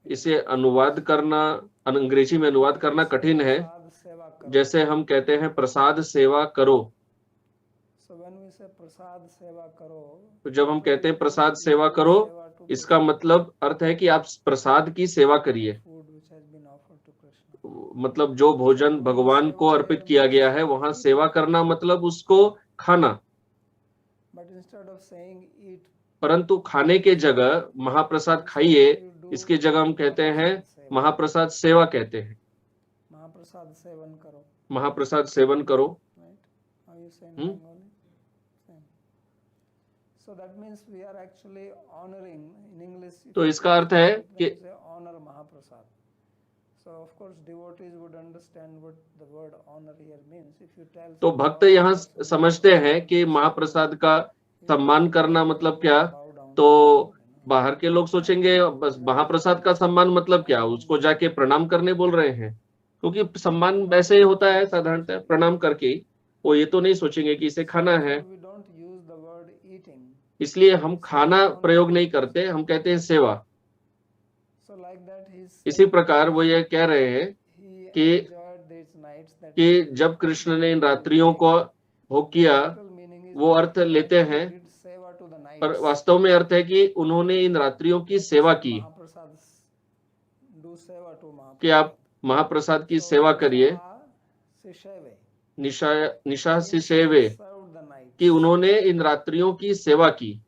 इसे अनुवाद करना, अंग्रेजी में अनुवाद करना कठिन है। जैसे हम कहते हैं प्रसाद सेवा करो, तो जब हम कहते हैं प्रसाद सेवा करो, इसका मतलब अर्थ है कि आप प्रसाद की सेवा करिए, मतलब जो भोजन भगवान को अर्पित किया गया है वहां सेवा करना मतलब उसको खाना। परंतु खाने के जगह महाप्रसाद खाइए, इसकी जगह हम कहते हैं महाप्रसाद सेवा कहते हैं। महाप्रसाद सेवन करो, महाप्रसाद सेवन करो। तो इसका अर्थ है कि तो भक्त यहाँ समझते हैं कि महाप्रसाद का सम्मान करना मतलब क्या। तो बाहर के लोग सोचेंगे बस महाप्रसाद का सम्मान मतलब क्या, उसको जाके प्रणाम करने बोल रहे हैं, क्योंकि सम्मान वैसे ही होता है साधारणतः प्रणाम करके। वो ये तो नहीं सोचेंगे कि इसे खाना है, इसलिए हम खाना प्रयोग नहीं करते, हम कहते हैं सेवा। इसी प्रकार वो ये कह रहे हैं कि जब कृष्ण ने इन रात्रियों को भोग किया, वो अर्थ लेते हैं, पर वास्तव में अर्थ है कि उन्होंने इन रात्रियों की सेवा की, कि आप महाप्रसाद की सेवा करिए। निशा शिशेवे, कि उन्होंने इन रात्रियों की सेवा की।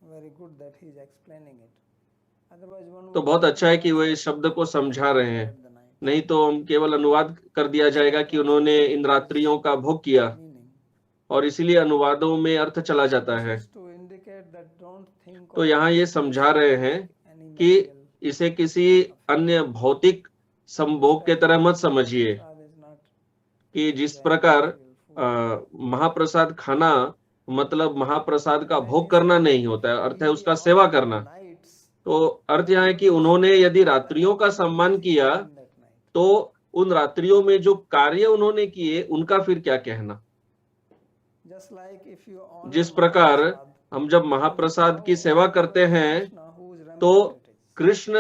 very good that he is explaining it. Otherwise, one तो would बहुत think अच्छा है he कि वो has इस शब्द को समझा रहे हैं, enjoyed the night. नहीं तो हम केवल अनुवाद कर दिया जाएगा कि उन्होंने इन रात्रियों का भोग किया, Meaning. और इसीलिए अनुवादों में अर्थ चला जाता है। This is to indicate that don't think तो of यहाँ ये समझा रहे हैं any कि material इसे किसी अन्य भौतिक संभोग के तरह मत समझिए, prasad is not कि जिस any प्रकार material food. महाप्रसाद खाना मतलब महाप्रसाद का भोग करना नहीं होता है, अर्थ है उसका सेवा करना। Nights तो अर्थ यहाँ है कि उन्होंने यदि रात्रियों का सम्मान किया, in that night. तो उन रात्रियों में जो कार्य उन्होंने किए उनका फिर क्या कहना। Just like if you honor जिस प्रकार Mahaprasad, हम जब महाप्रसाद की सेवा करते हैं, Krishna, whose तो remembrance it is. कृष्ण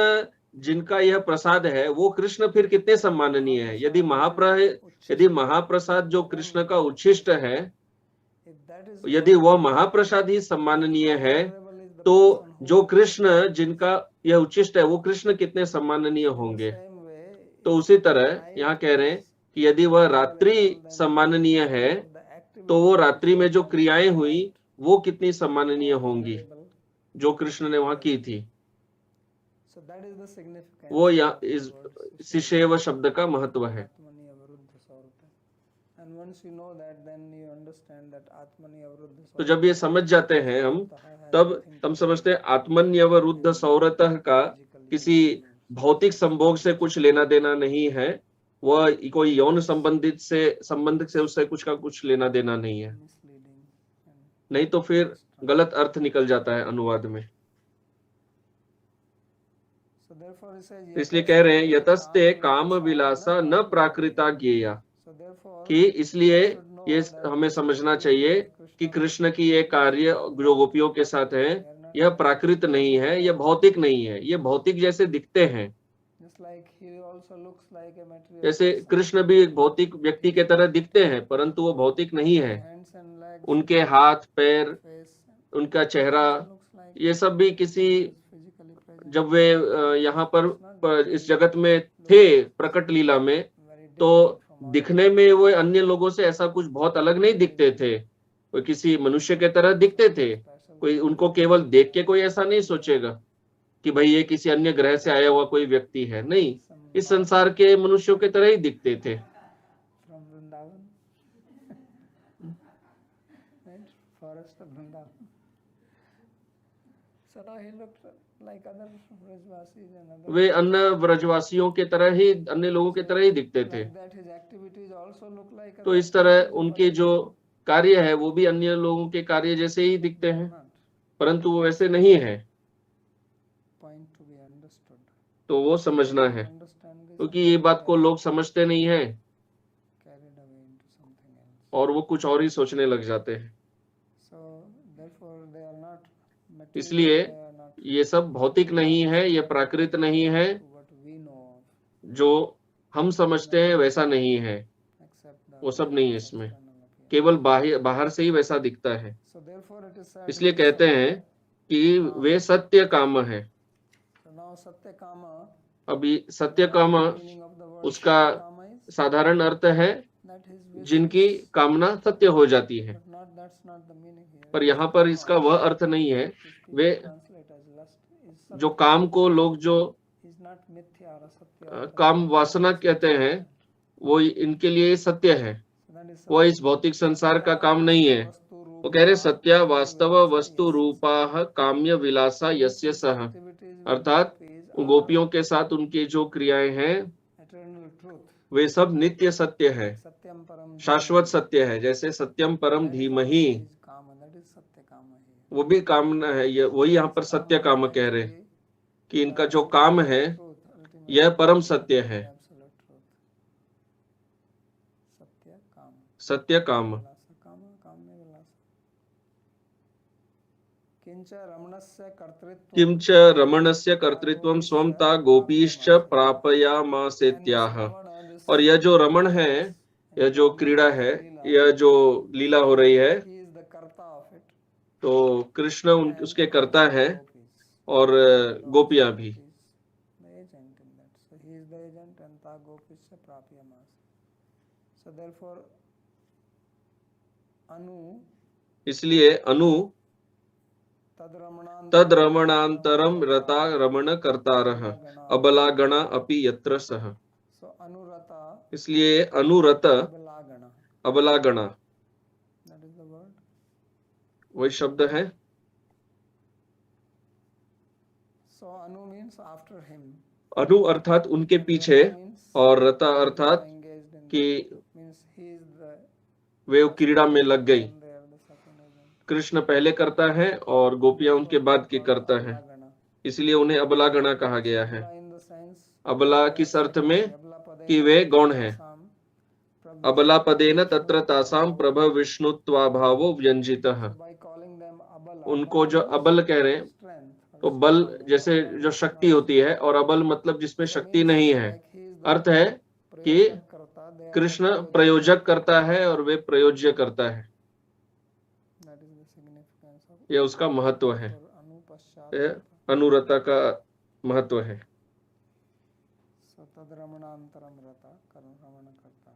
जिनका यह प्रसाद है, वो कृष्ण फिर कितने सम्माननीय है। यदि महाप्रसाद जो कृष्ण का उच्छिष्ट है, If that is यदि वह महाप्रसाद ही सम्माननीय है, honorable is the तो person who जो कृष्ण जिनका यह उच्छिष्ट है, वो कृष्ण कितने सम्माननीय होंगे। same way तो उसी तरह यहाँ कह रहे हैं कि यदि वह रात्रि सम्माननीय है, तो वो रात्रि में जो क्रियाएं हुई वो कितनी सम्माननीय होंगी जो कृष्ण ने वहां की थी। So that is the significance वो या of the इस word शिशेव शब्द का महत्व है। Atmani avaruddha saurata. And once you know that, then you understand that Atmani avaruddha तो जब ये समझ जाते हैं हम, तब समझते हैं आत्मन्यवरुद्ध सौरतः का किसी भौतिक संभोग से कुछ लेना देना नहीं है, वह कोई यौन संबंध से उससे कुछ लेना देना नहीं है, misleading and नहीं तो फिर गलत अर्थ निकल जाता है अनुवाद में। so therefore he says इसलिए कह रहे हैं यतस्ते काम विलासा न प्राकृता ज्ञेया, so therefore कि इसलिए ये हमें समझना चाहिए कि कृष्ण की ये कार्य जो गोपियों के साथ है, यह प्राकृत नहीं है, यह भौतिक नहीं है, ये भौतिक जैसे दिखते हैं। just like he also looks like a material जैसे person. कृष्ण भी एक भौतिक व्यक्ति के तरह दिखते हैं, परंतु वो भौतिक नहीं है। Hands and legs, उनके हाथ पैर, face उनका चेहरा, looks like ये सब भी किसी physically present. जब वे यहाँ पर इस जगत में थे प्रकट लीला में, Very तो different from all दिखने में वो अन्य लोगों से ऐसा कुछ बहुत अलग नहीं दिखते थे, वो किसी मनुष्य के तरह दिखते थे। कोई उनको केवल देख के कोई ऐसा नहीं सोचेगा कि भाई ये किसी अन्य ग्रह से आया हुआ कोई व्यक्ति है, नहीं, इस संसार के मनुष्यों के तरह ही दिखते थे। from Vrindavan. Right? Forest of Vrindavan. So now he looked like other Brajvasis and other. वे अन्य ब्रजवासियों के तरह ही, अन्य लोगों के तरह ही दिखते थे। Like that, his activities also look like तो other इस तरह activities of उनके other जो people. कार्य है वो भी अन्य लोगों के कार्य जैसे ही दिखते हैं, Not. परंतु वो वैसे नहीं है। Point to be understood. तो वो समझना है, Understand this क्योंकि ये बात को लोग समझते नहीं है carried away into something else. और वो कुछ और ही सोचने लग जाते हैं। So therefore they are not material, इसलिए they are not ये सब भौतिक नहीं है, ये प्राकृत नहीं है, what we know of, जो हम समझते हैं वैसा नहीं है, except the वो सब नहीं है इसमें, external appearance. केवल बाहर से ही वैसा दिखता है। So therefore it is said इसलिए he कहते said, हैं कि वे सत्य काम है। so now satya kama, अभी सत्य काम meaning of the word उसका satya kama is साधारण अर्थ है that his wish जिनकी is, कामना सत्य हो जाती है, but not that's not the meaning here. पर यहाँ पर इसका वह अर्थ नहीं है। Which way people translate as lust is जो satya, काम को लोग जो is not mithya or asatya. काम वासना कहते हैं, वो इनके लिए सत्य है, So that is वो इस भौतिक संसार का काम नहीं है। vastu वो कह रहे सत्या रूपा वास्तव वस्तु रूपाः काम्य विलासा यस्य सह, activities with अर्थात gopis are गोपियों के साथ उनकी जो क्रियाएं हैं eternal truth. वे सब नित्य सत्य है, Satyam param शाश्वत सत्य है। जैसे सत्यम परम धीमहि, is kama, that is satya kama here. वो भी कामना है, ये वही यहाँ पर सत्य काम कह रहे हैं कि इनका जो काम है Truth, ultimate यह परम सत्य है, absolute truth. Satya kama. सत्य काम। Vilasa kama, kamya vilasa. Kincha ramanasya kartritvam. किंच रमणस्य कर्तृत्वं स्वं ता गोपीश्च प्रापयामासेत्याह। और यह जो रमण है, यह जो क्रीड़ा है, यह जो लीला हो रही है, He is the karta of it. तो कृष्ण उसके कर्ता है Gopis. और गोपियां भी। The agent in that. So he is the agent and ta gopisya prapyamas. So therefore Anu इसलिए अनु तद रमणांतरम रता रमण कर्तारः अबलागणा अपि यत्र सह। So anurata इसलिए अनुरत abalagana, अबलागणा that is the word. वही शब्द है। So anu means after him. अनु अर्थात उनके पीछे, और रता अर्थात Engaged in कि means he is the वे क्रीड़ा में लग गई। one there, the second agent. Krishna पहले करता है और गोपियां उनके बाद की करता है, Abalagana. इसलिए उन्हें अबलागणा कहा गया है। Abala in the sense अबला किस अर्थ में abala pade कि वे गौण है। sam अबला पदेन तत्र तासाम प्रभव विष्णुत्वाभावो व्यंजितः। by calling them abala उनको जो अबल कह रहे हैं, strength. तो बल जैसे जो शक्ति होती है, और अबल मतलब जिसमें शक्ति नहीं है। अर्थ है कि करता they are कृष्ण प्रयोजक करता है और वे प्रयोज्य करता है। that is the significance of यह उसका महत्व है, anupashat. यह अनुरता का महत्व है। So tad ramanantaram rata ramana karta.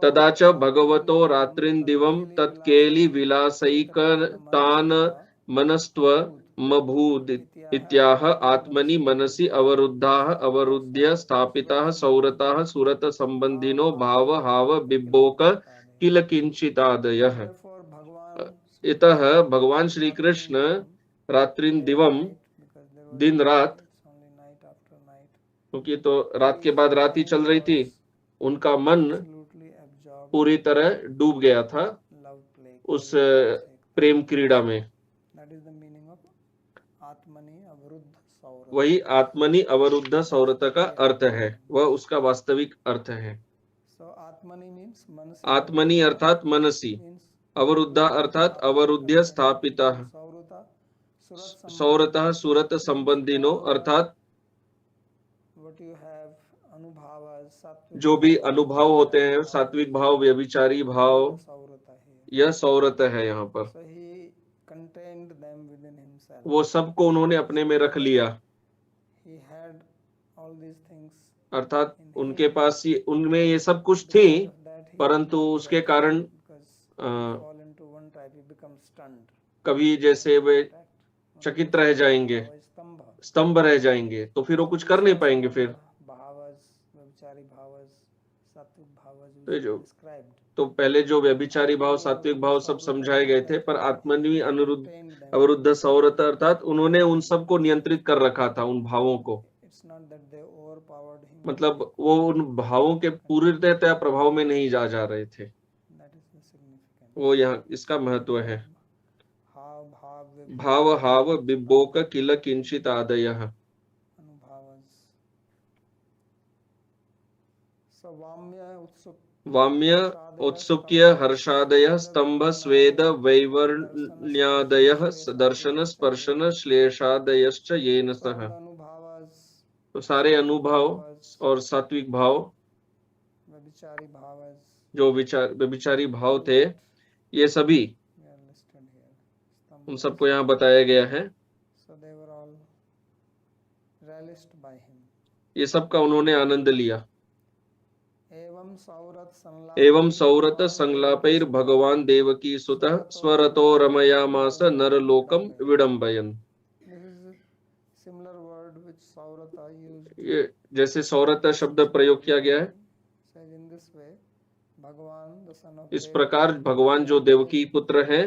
तदाच भगवतो रात्रिन्दिवं तत्केलि विलासैकतान् मनस्त्व मभूद इत्याह आत्मनि मनसि अवरुद्धाः अवरुद्ध्य स्थापिताः सौरताः सुरत संबंधिनो भाव हाव बिब्बोक किल किंचितादयः। इतः भगवान श्री कृष्ण रात्रिन दिवम दिन रात, क्योंकि तो रात के बाद रात ही चल रही थी, उनका मन पूरी तरह डूब गया था उस प्रेम क्रीड़ा में। वही आत्मनि अवरुद्ध सौरत का अर्थ है, वह उसका वास्तविक अर्थ है। आत्मनि अर्थात मनसी, अवरुद्धा अर्थात अवरुद्ध स्थापिता, सौरतः सुरत संबंधिनो अर्थात जो भी अनुभव होते हैं, सात्विक भाव, व्यभिचारी भाव, यह सौरत है यहाँ पर। वो सबको उन्होंने अपने में रख लिया, अर्थात उनके पास उनमें ये सब कुछ थी, परंतु उसके कारण कभी जैसे वे चकित रह जाएंगे, स्तंभ रह जाएंगे, तो फिर वो कुछ कर नहीं पाएंगे। फिर तो पहले जो व्यभिचारी भाव, सात्विक भाव सब समझाए गए थे, पर आत्मनि अवरुद्ध सौरत अर्थात उन्होंने उन सबको नियंत्रित कर रखा था, उन भावों को। मतलब वो उन भावों के पूर्णतया प्रभाव में नहीं जा रहे थे। वो यहाँ इसका महत्व है। भाव हाव बिब्बोक किल किंचित आदयः। वाम्य उत्सुक्य हर्षादयः स्तंभ स्वेद वैवर्ण्यादयः दर्शन स्पर्शन श्लेषादयश्च येन सह। तो सारे अनुभव और सात्विक भाव, जो व्यभिचारी भाव थे, ये सभी उन सबको यहाँ बताया गया है। ये सबका उन्होंने आनंद लिया। एवं सौरत संलापैर भगवान देवकी सुतः स्वरतो रमयामास नरलोकम विडंबयन्। ये जैसे सौरत शब्द प्रयोग किया गया है, इस प्रकार भगवान जो देवकी पुत्र हैं,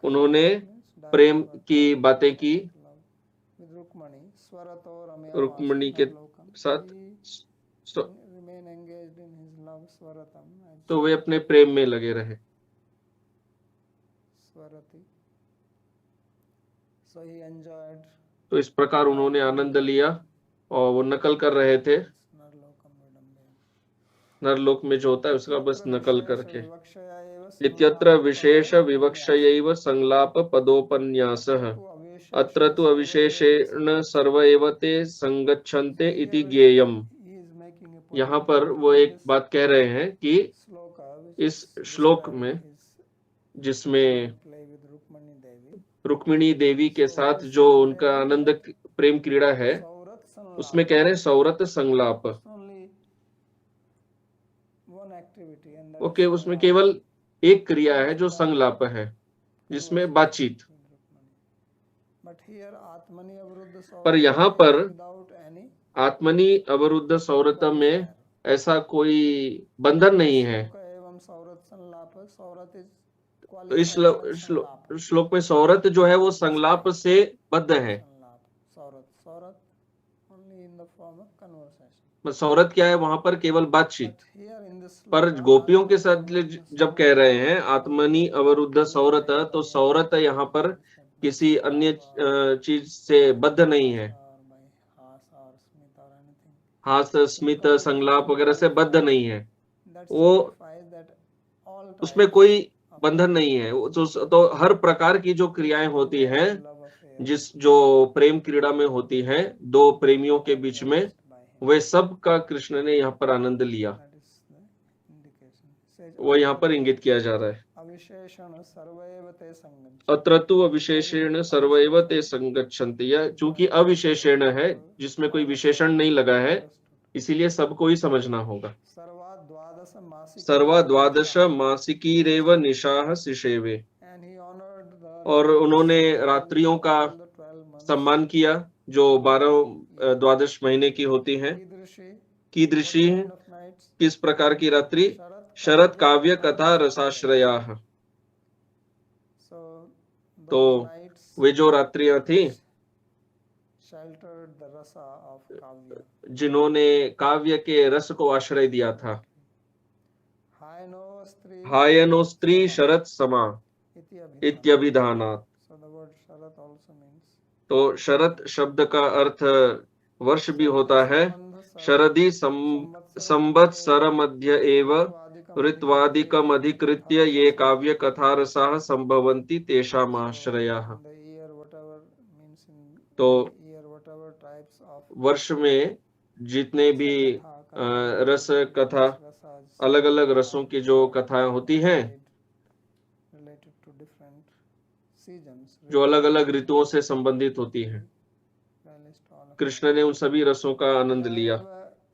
उन्होंने प्रेम की बातें की रुक्मिणी के साथ, तो वे अपने प्रेम में लगे रहे। तो इस प्रकार उन्होंने आनंद लिया, और वो नकल कर रहे थे। नरलोक में जो होता है उसका बस नकल करके। इत्यत्र विशेष विवक्षयैव संलाप पदोपन्यासः अत्र तु अविशेषेण सर्व एव ते संगच्छन्ते इति ज्ञेयम्। यहाँ पर वो एक बात कह रहे हैं कि इस श्लोक में, जिसमें रुक्मिणी देवी के साथ जो उनका आनंद प्रेम क्रीड़ा है, उसमें कह रहे हैं सौरत संलाप। ओके, उसमें केवल एक क्रिया है जो संगलाप है, जिसमें बातचीत। पर यहाँ पर आत्मनि अवरुद्ध सौरत में ऐसा कोई बंधन नहीं है। तो इस श्लोक में सौरत जो है वो संगलाप से बद्ध है। सौरत क्या है? वहां पर केवल बातचीत। पर गोपियों के साथ जब कह रहे हैं आत्मनि अवरुद्ध सौरत, तो सौरत यहाँ पर किसी अन्य चीज से बद्ध नहीं है। हास, स्मित, संगलाप वगैरह से बद्ध नहीं है। वो उसमें कोई बंधन नहीं है। तो हर प्रकार की जो क्रियाएं होती हैं, जो प्रेम क्रीड़ा में होती हैं दो प्रेमियों के बीच में, वे सब का कृष्ण ने यहाँ पर आनंद लिया। वो यहाँ पर इंगित किया जा रहा है। अत्र तु अविशेषेण सर्वैव ते संगच्छन्ति। यह चूंकि अविशेषेण है, जिसमें कोई विशेषण नहीं लगा है, इसीलिए सबको ही समझना होगा। सर्वा द्वादश मासिकीरेव निशाह शिशेवे। और उन्होंने रात्रियों का सम्मान किया जो 12 द्वादश महीने की होती हैं। कीदृशी, किस प्रकार की रात्रि? शरद काव्य कथा रसाश्रया। तो वे जो रात्रियां थी जिन्होंने काव्य के रस को आश्रय दिया था। हायनो स्त्री शरद समा इत्यभिधानात्। तो शरद शब्द का अर्थ वर्ष भी होता है। शरदि संवत्सर मध्य एव ऋत्वादिकम अधिकृत्य ये काव्य कथा रसाः संभवन्ति तेषाम् आश्रयाः। तो वर्ष में जितने भी रस कथा, अलग अलग रसों की जो कथाएं होती हैं, जो अलग अलग ऋतुओं से संबंधित होती हैं, कृष्ण ने उन सभी रसों का आनंद लिया।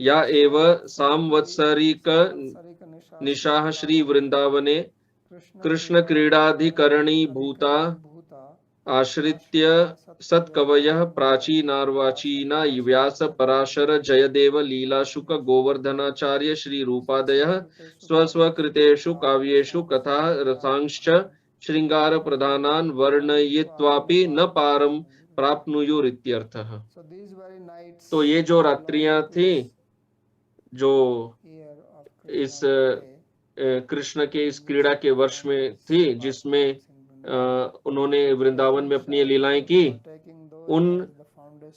या एव सांवत्सरिक निशाह श्री वृंदावने कृष्ण क्रीडाधिकरणी भूता आश्रित्य सत्कवयः प्राचीनार्वाचीना व्यास पराशर जयदेव लीला शुक गोवर्धनाचार्य श्री रूपादयः स्वस्वकृतेषु काव्येषु कथा रसांश्च श्रृंगार प्रधानान् वर्णयित्वापि न पारं प्राप्नुयुरित्यर्थः। तो ये जो रात्रियां थी जो इस कृष्ण के इस क्रीड़ा के वर्ष में थी, जिसमें उन्होंने वृंदावन में अपनी लीलाएं की,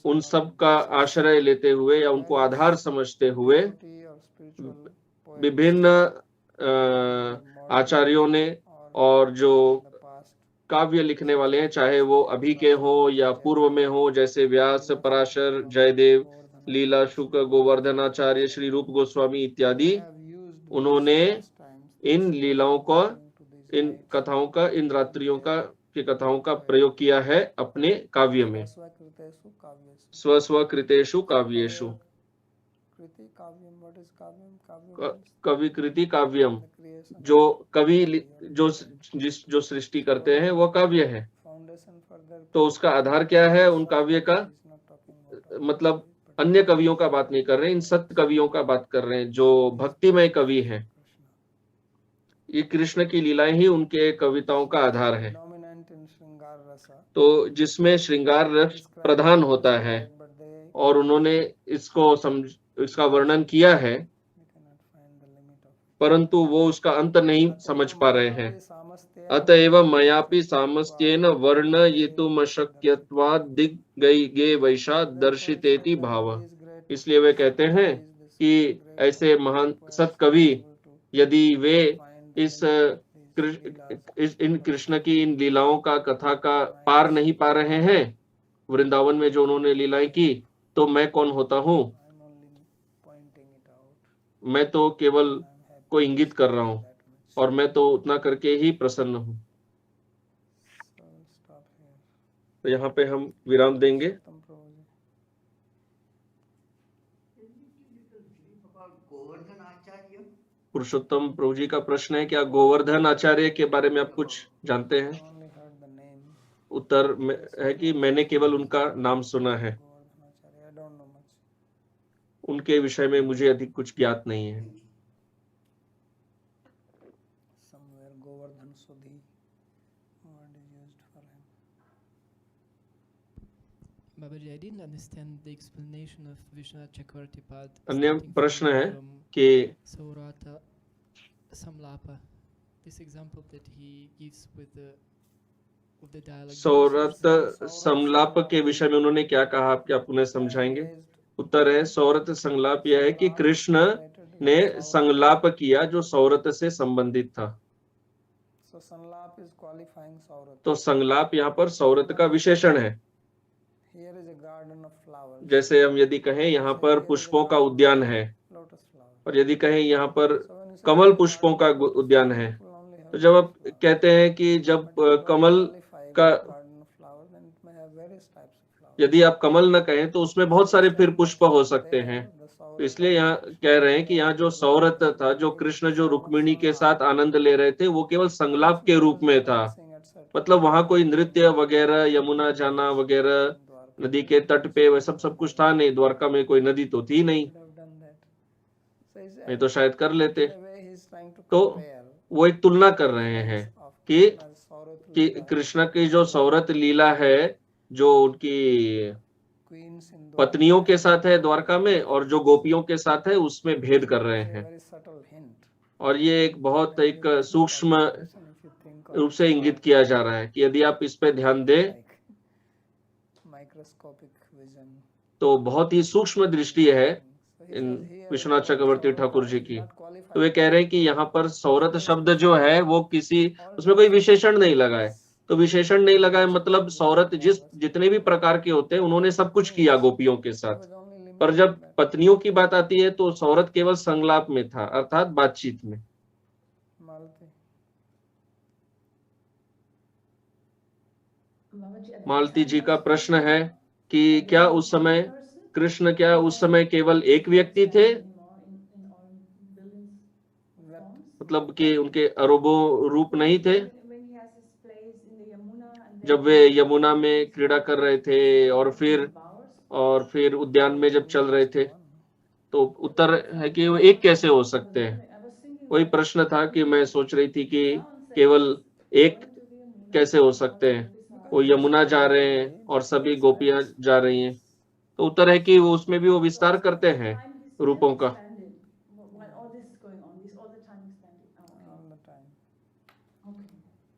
उन सब का आश्रय लेते हुए या उनको आधार समझते हुए विभिन्न आचार्यों ने और जो काव्य लिखने वाले हैं, चाहे वो अभी के हो या पूर्व में हो, जैसे व्यास, पराशर, जयदेव, लीला शुक, गोवर्धनाचार्य, श्री रूप गोस्वामी इत्यादि, उन्होंने इन लीलाओं को, इन कथाओं का, इन रात्रियों का की कथाओं का प्रयोग किया है अपने काव्य में। स्वस्वकृतेषु काव्येषु। कवि कृति काव्यम, जो कवि जो सृष्टि करते हैं वो काव्य है। तो उसका आधार क्या है उन काव्य का? मतलब अन्य कवियों का बात नहीं कर रहे, इन सत्य कवियों का बात कर रहे हैं जो भक्तिमय कवि हैं। ये कृष्ण की लीलाएं ही उनके कविताओं का आधार है। तो जिसमें श्रृंगार रस प्रधान होता है और उन्होंने इसका वर्णन किया है, परंतु वो उसका अंत नहीं समझ पा रहे हैं। अतएव मयापि सामस्त्येन वर्णयितुमशक्यत्वात् दिग्गये वैशा दर्शितेति भाव। इसलिए वे कहते हैं कि ऐसे महान सत्कवि यदि वे इन कृष्ण की इन लीलाओं का, कथा का पार नहीं पा रहे हैं, वृंदावन में जो उन्होंने लीलाएं की, तो मैं कौन होता हूँ? मैं तो केवल को इंगित कर रहा हूं और मैं तो उतना करके ही प्रसन्न हूं। तो यहाँ पे हम विराम देंगे। गोवर्धन आचार्य पुरुषोत्तम प्रभु जी का प्रश्न है, क्या गोवर्धन आचार्य के बारे में आप कुछ जानते हैं? only heard the name. उत्तर है कि मैंने केवल उनका नाम सुना है, Govardhan Acharya, I don't know much. उनके विषय में मुझे अधिक कुछ ज्ञात नहीं है। Somewhere Govardhan Sudhi word is used for him. Babaji, I didn't understand the explanation of Vishwanath Chakravarti Pad. अन्य starting प्रश्न है from कि Saurata Samlapa. This example that he gives with the dialogue. सौरत संलाप के विषय में उन्होंने क्या कहा, आप क्या पुनः समझाएंगे? उत्तर है, सौरत संलाप यह है कि कृष्ण ने संलाप किया जो सौरत से संबंधित था। So Sanlap is qualifying Saurata. तो संलाप यहाँ पर सौरत का विशेषण है। Here is a garden of flowers. जैसे हम यदि कहें यहाँ पर पुष्पों का उद्यान है, Lotus flowers. और यदि कहें यहाँ पर So when you say कमल पुष्पों का उद्यान है, people only have तो जब आप flowers. कहते हैं कि जब But if you don't Kamal qualify का, with garden of flowers, then it may have various types of flowers. यदि आप कमल न कहें तो उसमें बहुत सारे फिर पुष्प हो सकते हैं। तो इसलिए यहाँ कह रहे हैं कि यहाँ जो सौरत था, जो कृष्ण जो रुक्मिणी के साथ आनंद ले रहे थे, वो केवल संलाप के रूप में था। मतलब वहां कोई नृत्य वगैरह, यमुना जाना वगैरह, नदी के तट पे वह सब कुछ था नहीं। द्वारका में कोई नदी तो थी नहीं, नहीं तो शायद कर लेते। तो वो एक तुलना कर रहे हैं कि कृष्ण की जो सौरत लीला है, जो उनकी पत्नियों के साथ है द्वारका में और जो गोपियों के साथ है, उसमें भेद कर रहे हैं। और ये एक बहुत एक सूक्ष्म रूप से इंगित किया जा रहा है कि यदि आप इस पे ध्यान दें तो बहुत ही सूक्ष्म दृष्टि है इन विश्वनाथ चक्रवर्ती ठाकुर जी की। तो वे कह रहे हैं कि यहाँ पर सौरत शब्द जो है वो किसी, उसमें कोई विशेषण नहीं लगा है। तो विशेषण नहीं लगा है मतलब सौरत जितने भी प्रकार के होते हैं उन्होंने सब कुछ किया गोपियों के साथ। पर जब पत्नियों की बात आती है तो सौरत केवल संलाप में था, अर्थात बातचीत में। मालती जी का प्रश्न है कि क्या उस समय कृष्ण, क्या उस समय केवल एक व्यक्ति थे, मतलब कि उनके अरबों रूप नहीं थे जब वे यमुना में क्रीड़ा कर रहे थे और फिर उद्यान में जब चल रहे थे? तो उत्तर है कि वो एक कैसे हो सकते हैं। वही प्रश्न था कि मैं सोच रही थी कि केवल एक कैसे हो सकते हैं, वो यमुना जा रहे हैं और सभी गोपियां जा रही हैं। तो उत्तर है कि वो उसमें भी वो विस्तार करते हैं रूपों का।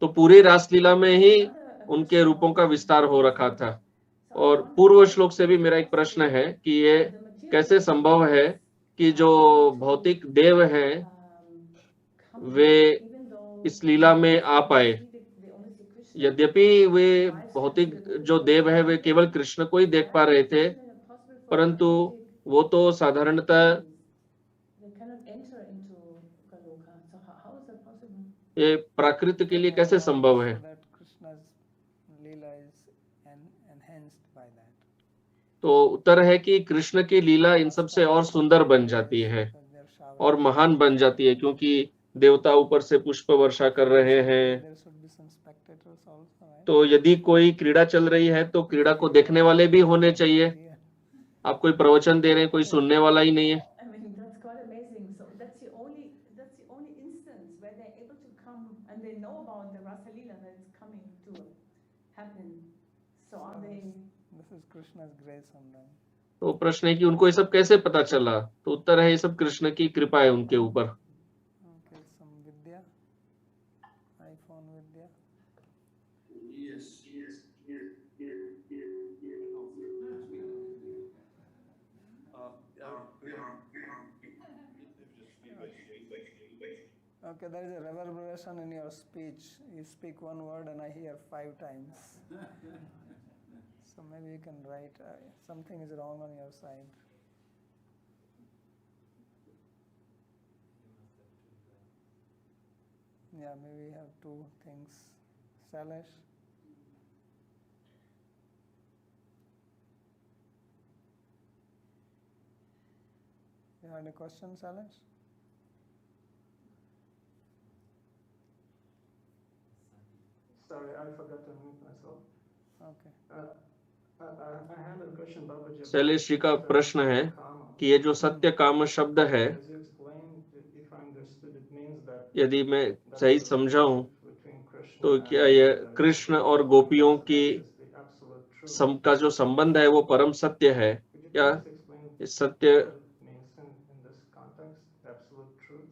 तो पूरी रासलीला में ही उनके रूपों का विस्तार हो रखा था। और पूर्व श्लोक से भी मेरा एक प्रश्न है कि ये कैसे संभव है कि जो भौतिक देव हैं वे इस लीला में आ पाए, यद्यपि वे भौतिक जो देव है वे केवल कृष्ण को ही देख पा रहे थे, परंतु वो तो साधारणतः ये प्राकृत के लिए कैसे संभव है? तो उत्तर है कि कृष्ण की लीला इन सब से और सुंदर बन जाती है और महान बन जाती है, क्योंकि देवता ऊपर से पुष्प वर्षा कर रहे हैं। तो यदि कोई क्रीड़ा चल रही है तो क्रीड़ा को देखने वाले भी होने चाहिए। आप कोई प्रवचन दे रहे हैं, कोई सुनने वाला ही नहीं है। तो प्रश्न है कि उनको ये सब कैसे पता चला? तो उत्तर है ये सब कृष्ण की कृपा है उनके ऊपर। Okay, there is a reverberation in your speech. You speak one word and I hear 5 times. So maybe you can write something is wrong on your side. Yeah, maybe you have 2 things. Salish? You have any question, Salish? Sorry, I forgot to mute myself. Okay. I had a question, Babaji. Shailesh ji का प्रश्न है कि ये जो सत्य काम शब्द है, As you explained, if I understood, it means that यदि मैं that सही the समझा हूँ relationship between Krishna तो and क्या ये the कृष्ण gopis और गोपियों is की the absolute truth. का जो संबंध है वो परम सत्य है। Could you क्या please explain इस सत्य what it means in this context, absolute truth?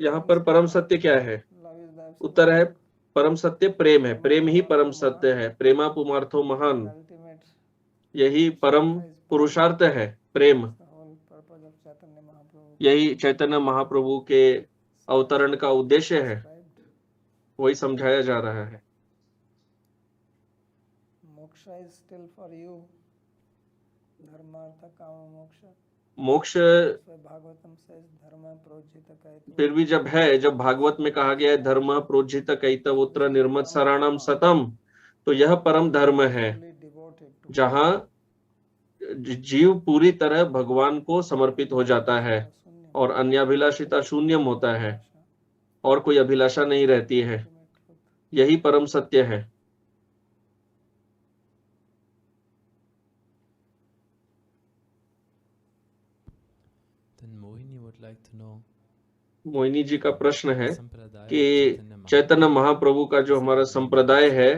यहाँ पर परम सत्य क्या है? Love is the उत्तर है absolute परम सत्य प्रेम है, प्रेम ही परम सत्य है। प्रेमा पुमार्थो महान, ultimate. यही परम पुरुषार्थ है, प्रेम। The whole purpose of Chaitanya Mahaprabhu. यही चैतन्य महाप्रभु के अवतरण का उद्देश्य है, Described. वही समझाया जा रहा है। Moksha is still for you. Dharma, artha, kama, moksha. मोक्ष That's why Bhagavatam says dharma projita kaitu. फिर भी जब भागवत में कहा गया है धर्म प्रोज्झित कैतवोत्र निर्मत सराणम सतम, तो यह परम धर्म है Fully devoted to जहाँ जीव पूरी तरह भगवान को समर्पित हो जाता है शून्य. और अन्याभिलाषिता शून्यम होता है और कोई अभिलाषा नहीं रहती है। Ultimate truth. यही परम सत्य है। Then Mohini would like to know Mohini ji का प्रश्न है संप्रदाय कि चैतन्य चैतन्य महाप्रभु का जो हमारा संप्रदाय है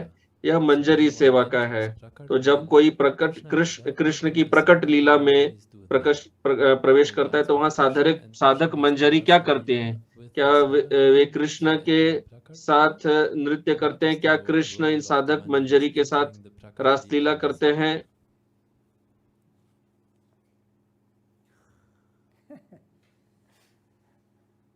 यह मंजरी सेवा का है। तो जब कोई प्रकट कृष्ण की प्रकट लीला में प्रवेश करता है तो वहाँ साधक मंजरी क्या करते हैं? क्या वे कृष्ण के साथ नृत्य करते हैं? क्या कृष्ण इन साधक मंजरी के साथ रासलीला करते हैं?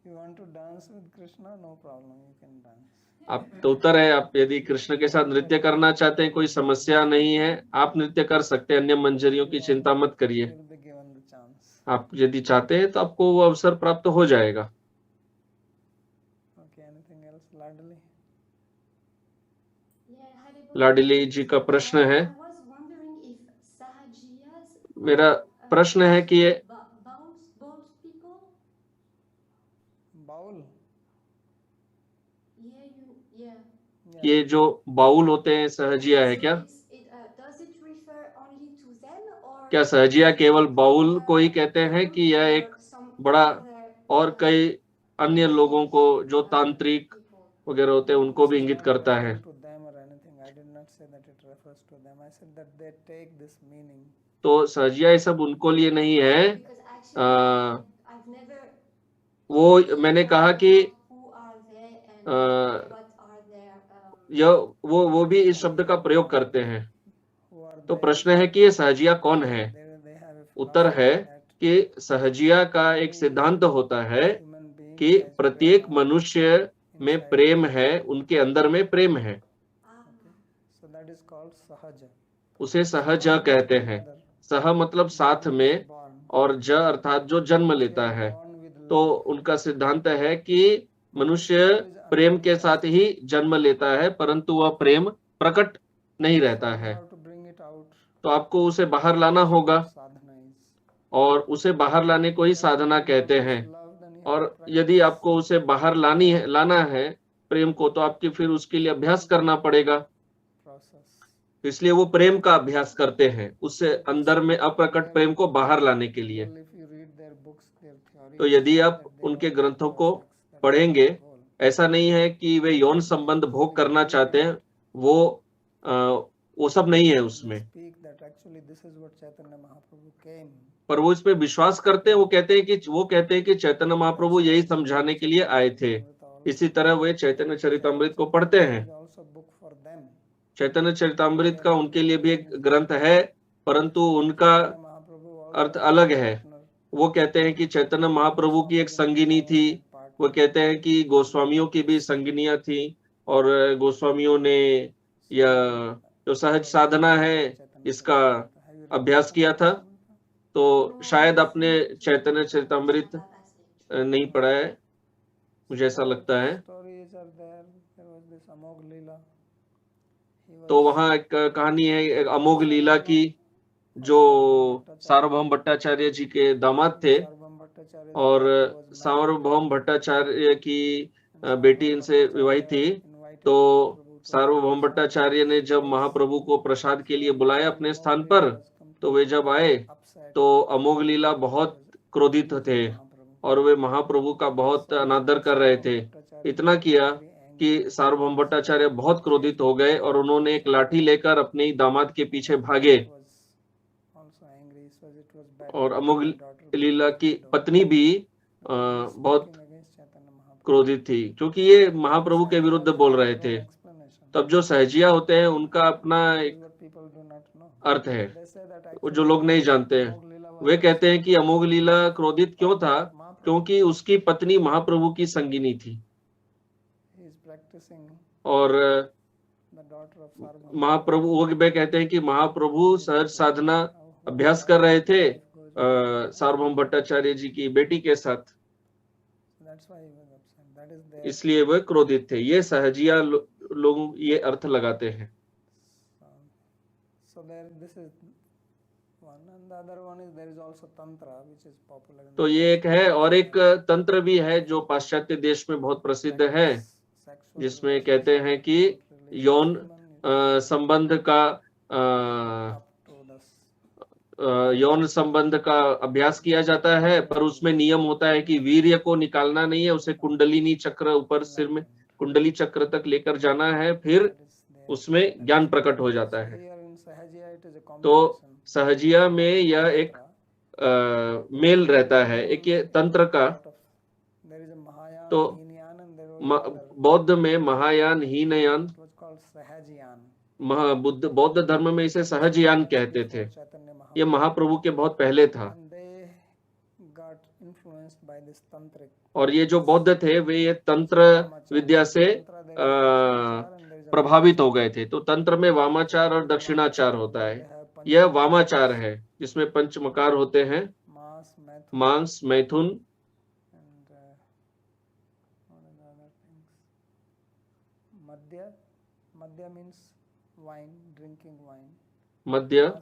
You want to dance with Krishna? No problem, you can dance. आप तो उत्तर है, आप यदि कृष्ण के साथ नृत्य करना चाहते हैं कोई समस्या नहीं है, आप नृत्य कर सकते हैं, अन्य मंजरियों की चिंता मत करिए। You will be given the chance. आप यदि चाहते हैं तो आपको वो अवसर प्राप्त हो जाएगा। Okay, anything else? Ladli? लाडली जी का प्रश्न है, मेरा प्रश्न है कि ये Baul? ये जो बाउल होते हैं सहजिया है क्या? क्या सहजिया केवल बाउल को ही कहते हैं कि यह एक बड़ा और कई अन्य लोगों को जो तांत्रिक वगैरह होते हैं उनको भी इंगित करता है? To them or anything. I did not say that it refers to them. I said that they take this meaning. तो सहजिया ये सब उनको लिए नहीं है। वो मैंने कहा कि वो भी इस शब्द का प्रयोग करते हैं। Who are तो they? प्रश्न है कि ये सहजिया कौन है? They have a उत्तर है that कि सहजिया का एक सिद्धांत होता है human being कि has प्रत्येक prema मनुष्य में inside. प्रेम है, उनके अंदर में प्रेम है, So that is called sahaja. उसे सहज कहते हैं। सह मतलब साथ में Born. और ज अर्थात जो जन्म लेता है। Born with love. तो उनका सिद्धांत है कि मनुष्य प्रेम के साथ ही जन्म लेता है, परंतु वह प्रेम प्रकट नहीं रहता You है। have to bring it out. तो आपको उसे बाहर लाना होगा Sadhana is. और उसे बाहर लाने को ही साधना कहते हैं। Love, then you और have to यदि आपको उसे बाहर लाना है प्रेम को, तो आपके फिर उसके लिए अभ्यास करना पड़ेगा। process. इसलिए वो प्रेम का अभ्यास करते हैं, उससे अंदर में अप्रकट प्रेम को बाहर लाने के लिए। Well, if you read their books, their theory, तो यदि आप उनके ग्रंथों को पढ़ेंगे, ऐसा नहीं है कि वे यौन संबंध भोग करना चाहते हैं, वो सब नहीं है उसमें। speak that actually this is what Chaitanya Mahaprabhu came. पर वो इस पे विश्वास करते हैं। वो कहते हैं कि चैतन्य महाप्रभु यही समझाने के लिए आए थे। इसी तरह वे चैतन्य चरितामृत को पढ़ते हैं। It is also book for them. चैतन्य चरितामृत का उनके लिए भी एक ग्रंथ है, परंतु उनका Mahaprabhu अर्थ अलग है। वो कहते हैं कि चैतन्य महाप्रभु की एक संगिनी थी, वो कहते हैं कि गोस्वामियों की भी संगिनियां थी और गोस्वामियों ने यह जो सहज साधना है इसका अभ्यास किया था। तो शायद आपने चैतन्य चरितामृत नहीं पढ़ा है, मुझे ऐसा लगता है। Stories are there. There was this Amog Leela. He तो वहाँ एक कहानी है एक अमोघ लीला की, जो सार्वभौम भट्टाचार्य जी के दामाद थे Sarvabhauma Bhattacharya और was सार्वभौम भट्टाचार्य की बेटी इनसे विवाहित थी। invited तो Mahaprabhu सार्वभौम भट्टाचार्य ने जब महाप्रभु को प्रसाद के लिए बुलाया अपने स्थान पर, तो वे जब आए तो अमोघ लीला बहुत क्रोधित थे और वे महाप्रभु का बहुत अनादर कर रहे थे। इतना किया कि सार्वभौम भट्टाचार्य बहुत क्रोधित हो गए और उन्होंने एक लाठी लेकर अपने ही दामाद के पीछे भागे। और अमोघ लीला की पत्नी भी बहुत क्रोधित थी, क्योंकि ये महाप्रभु के विरुद्ध बोल रहे थे। तब जो सहजिया होते हैं उनका अपना एक अर्थ है, वो जो लोग नहीं जानते हैं। वे कहते हैं कि अमोघ लीला क्रोधित क्यों था, क्योंकि उसकी पत्नी महाप्रभु की संगिनी थी और महाप्रभु, वो वे कहते हैं कि महाप्रभु सहज साधना अभ्यास कर रहे थे सार्वभौम भट्टाचार्य जी की बेटी के साथ, इसलिए वे क्रोधित थे। ये सहजिया लोग ये अर्थ लगाते हैं। तो ये एक है, और एक तंत्र भी है जो पाश्चात्य देश में बहुत प्रसिद्ध है, जिसमें कहते हैं कि यौन संबंध का अभ्यास किया जाता है, पर उसमें नियम होता है कि वीर्य को निकालना नहीं है, उसे कुंडलिनी चक्र ऊपर सिर में कुंडली चक्र तक लेकर जाना है, फिर उसमें ज्ञान प्रकट हो जाता है। तो सहजिया में यह एक मेल रहता है, एक ये तंत्र का। तो बौद्ध में महायान, हीनयान, बौद्ध धर्म में इसे सहजयान कहते थे। ये महाप्रभु के बहुत पहले था, और ये जो बौद्ध थे वे ये तंत्र विद्या से प्रभावित हो गए थे। तो तंत्र में वामाचार और दक्षिणाचार होता है। यह वामाचार है जिसमें पंचमकार होते हैं, मांस, मैथुन, मध्य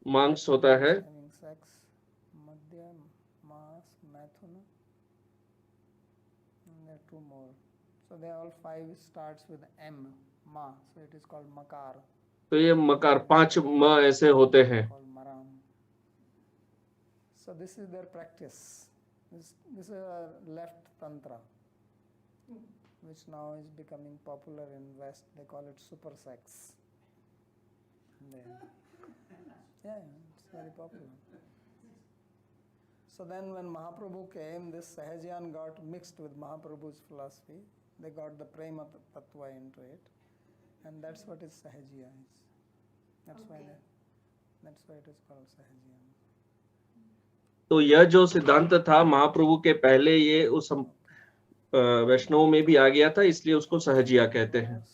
मांस होता है, तो ये मकार, 5 म ऐसे होते हैं। So this is their practice. This is a left tantra, which now is becoming popular in West. They call it super sex. Yeah, it's very popular. So then when Mahaprabhu came, this Sahajiyan got mixed with Mahaprabhu's philosophy. They got the Prema Tattva into it. And that's what is Sahajiya is. That's why it is called Sahajiyan. तो यह जो सिद्धांत था महाप्रभु के पहले, ये उस वैष्णव में भी आ गया था, इसलिए उसको सहजिया कहते हैं।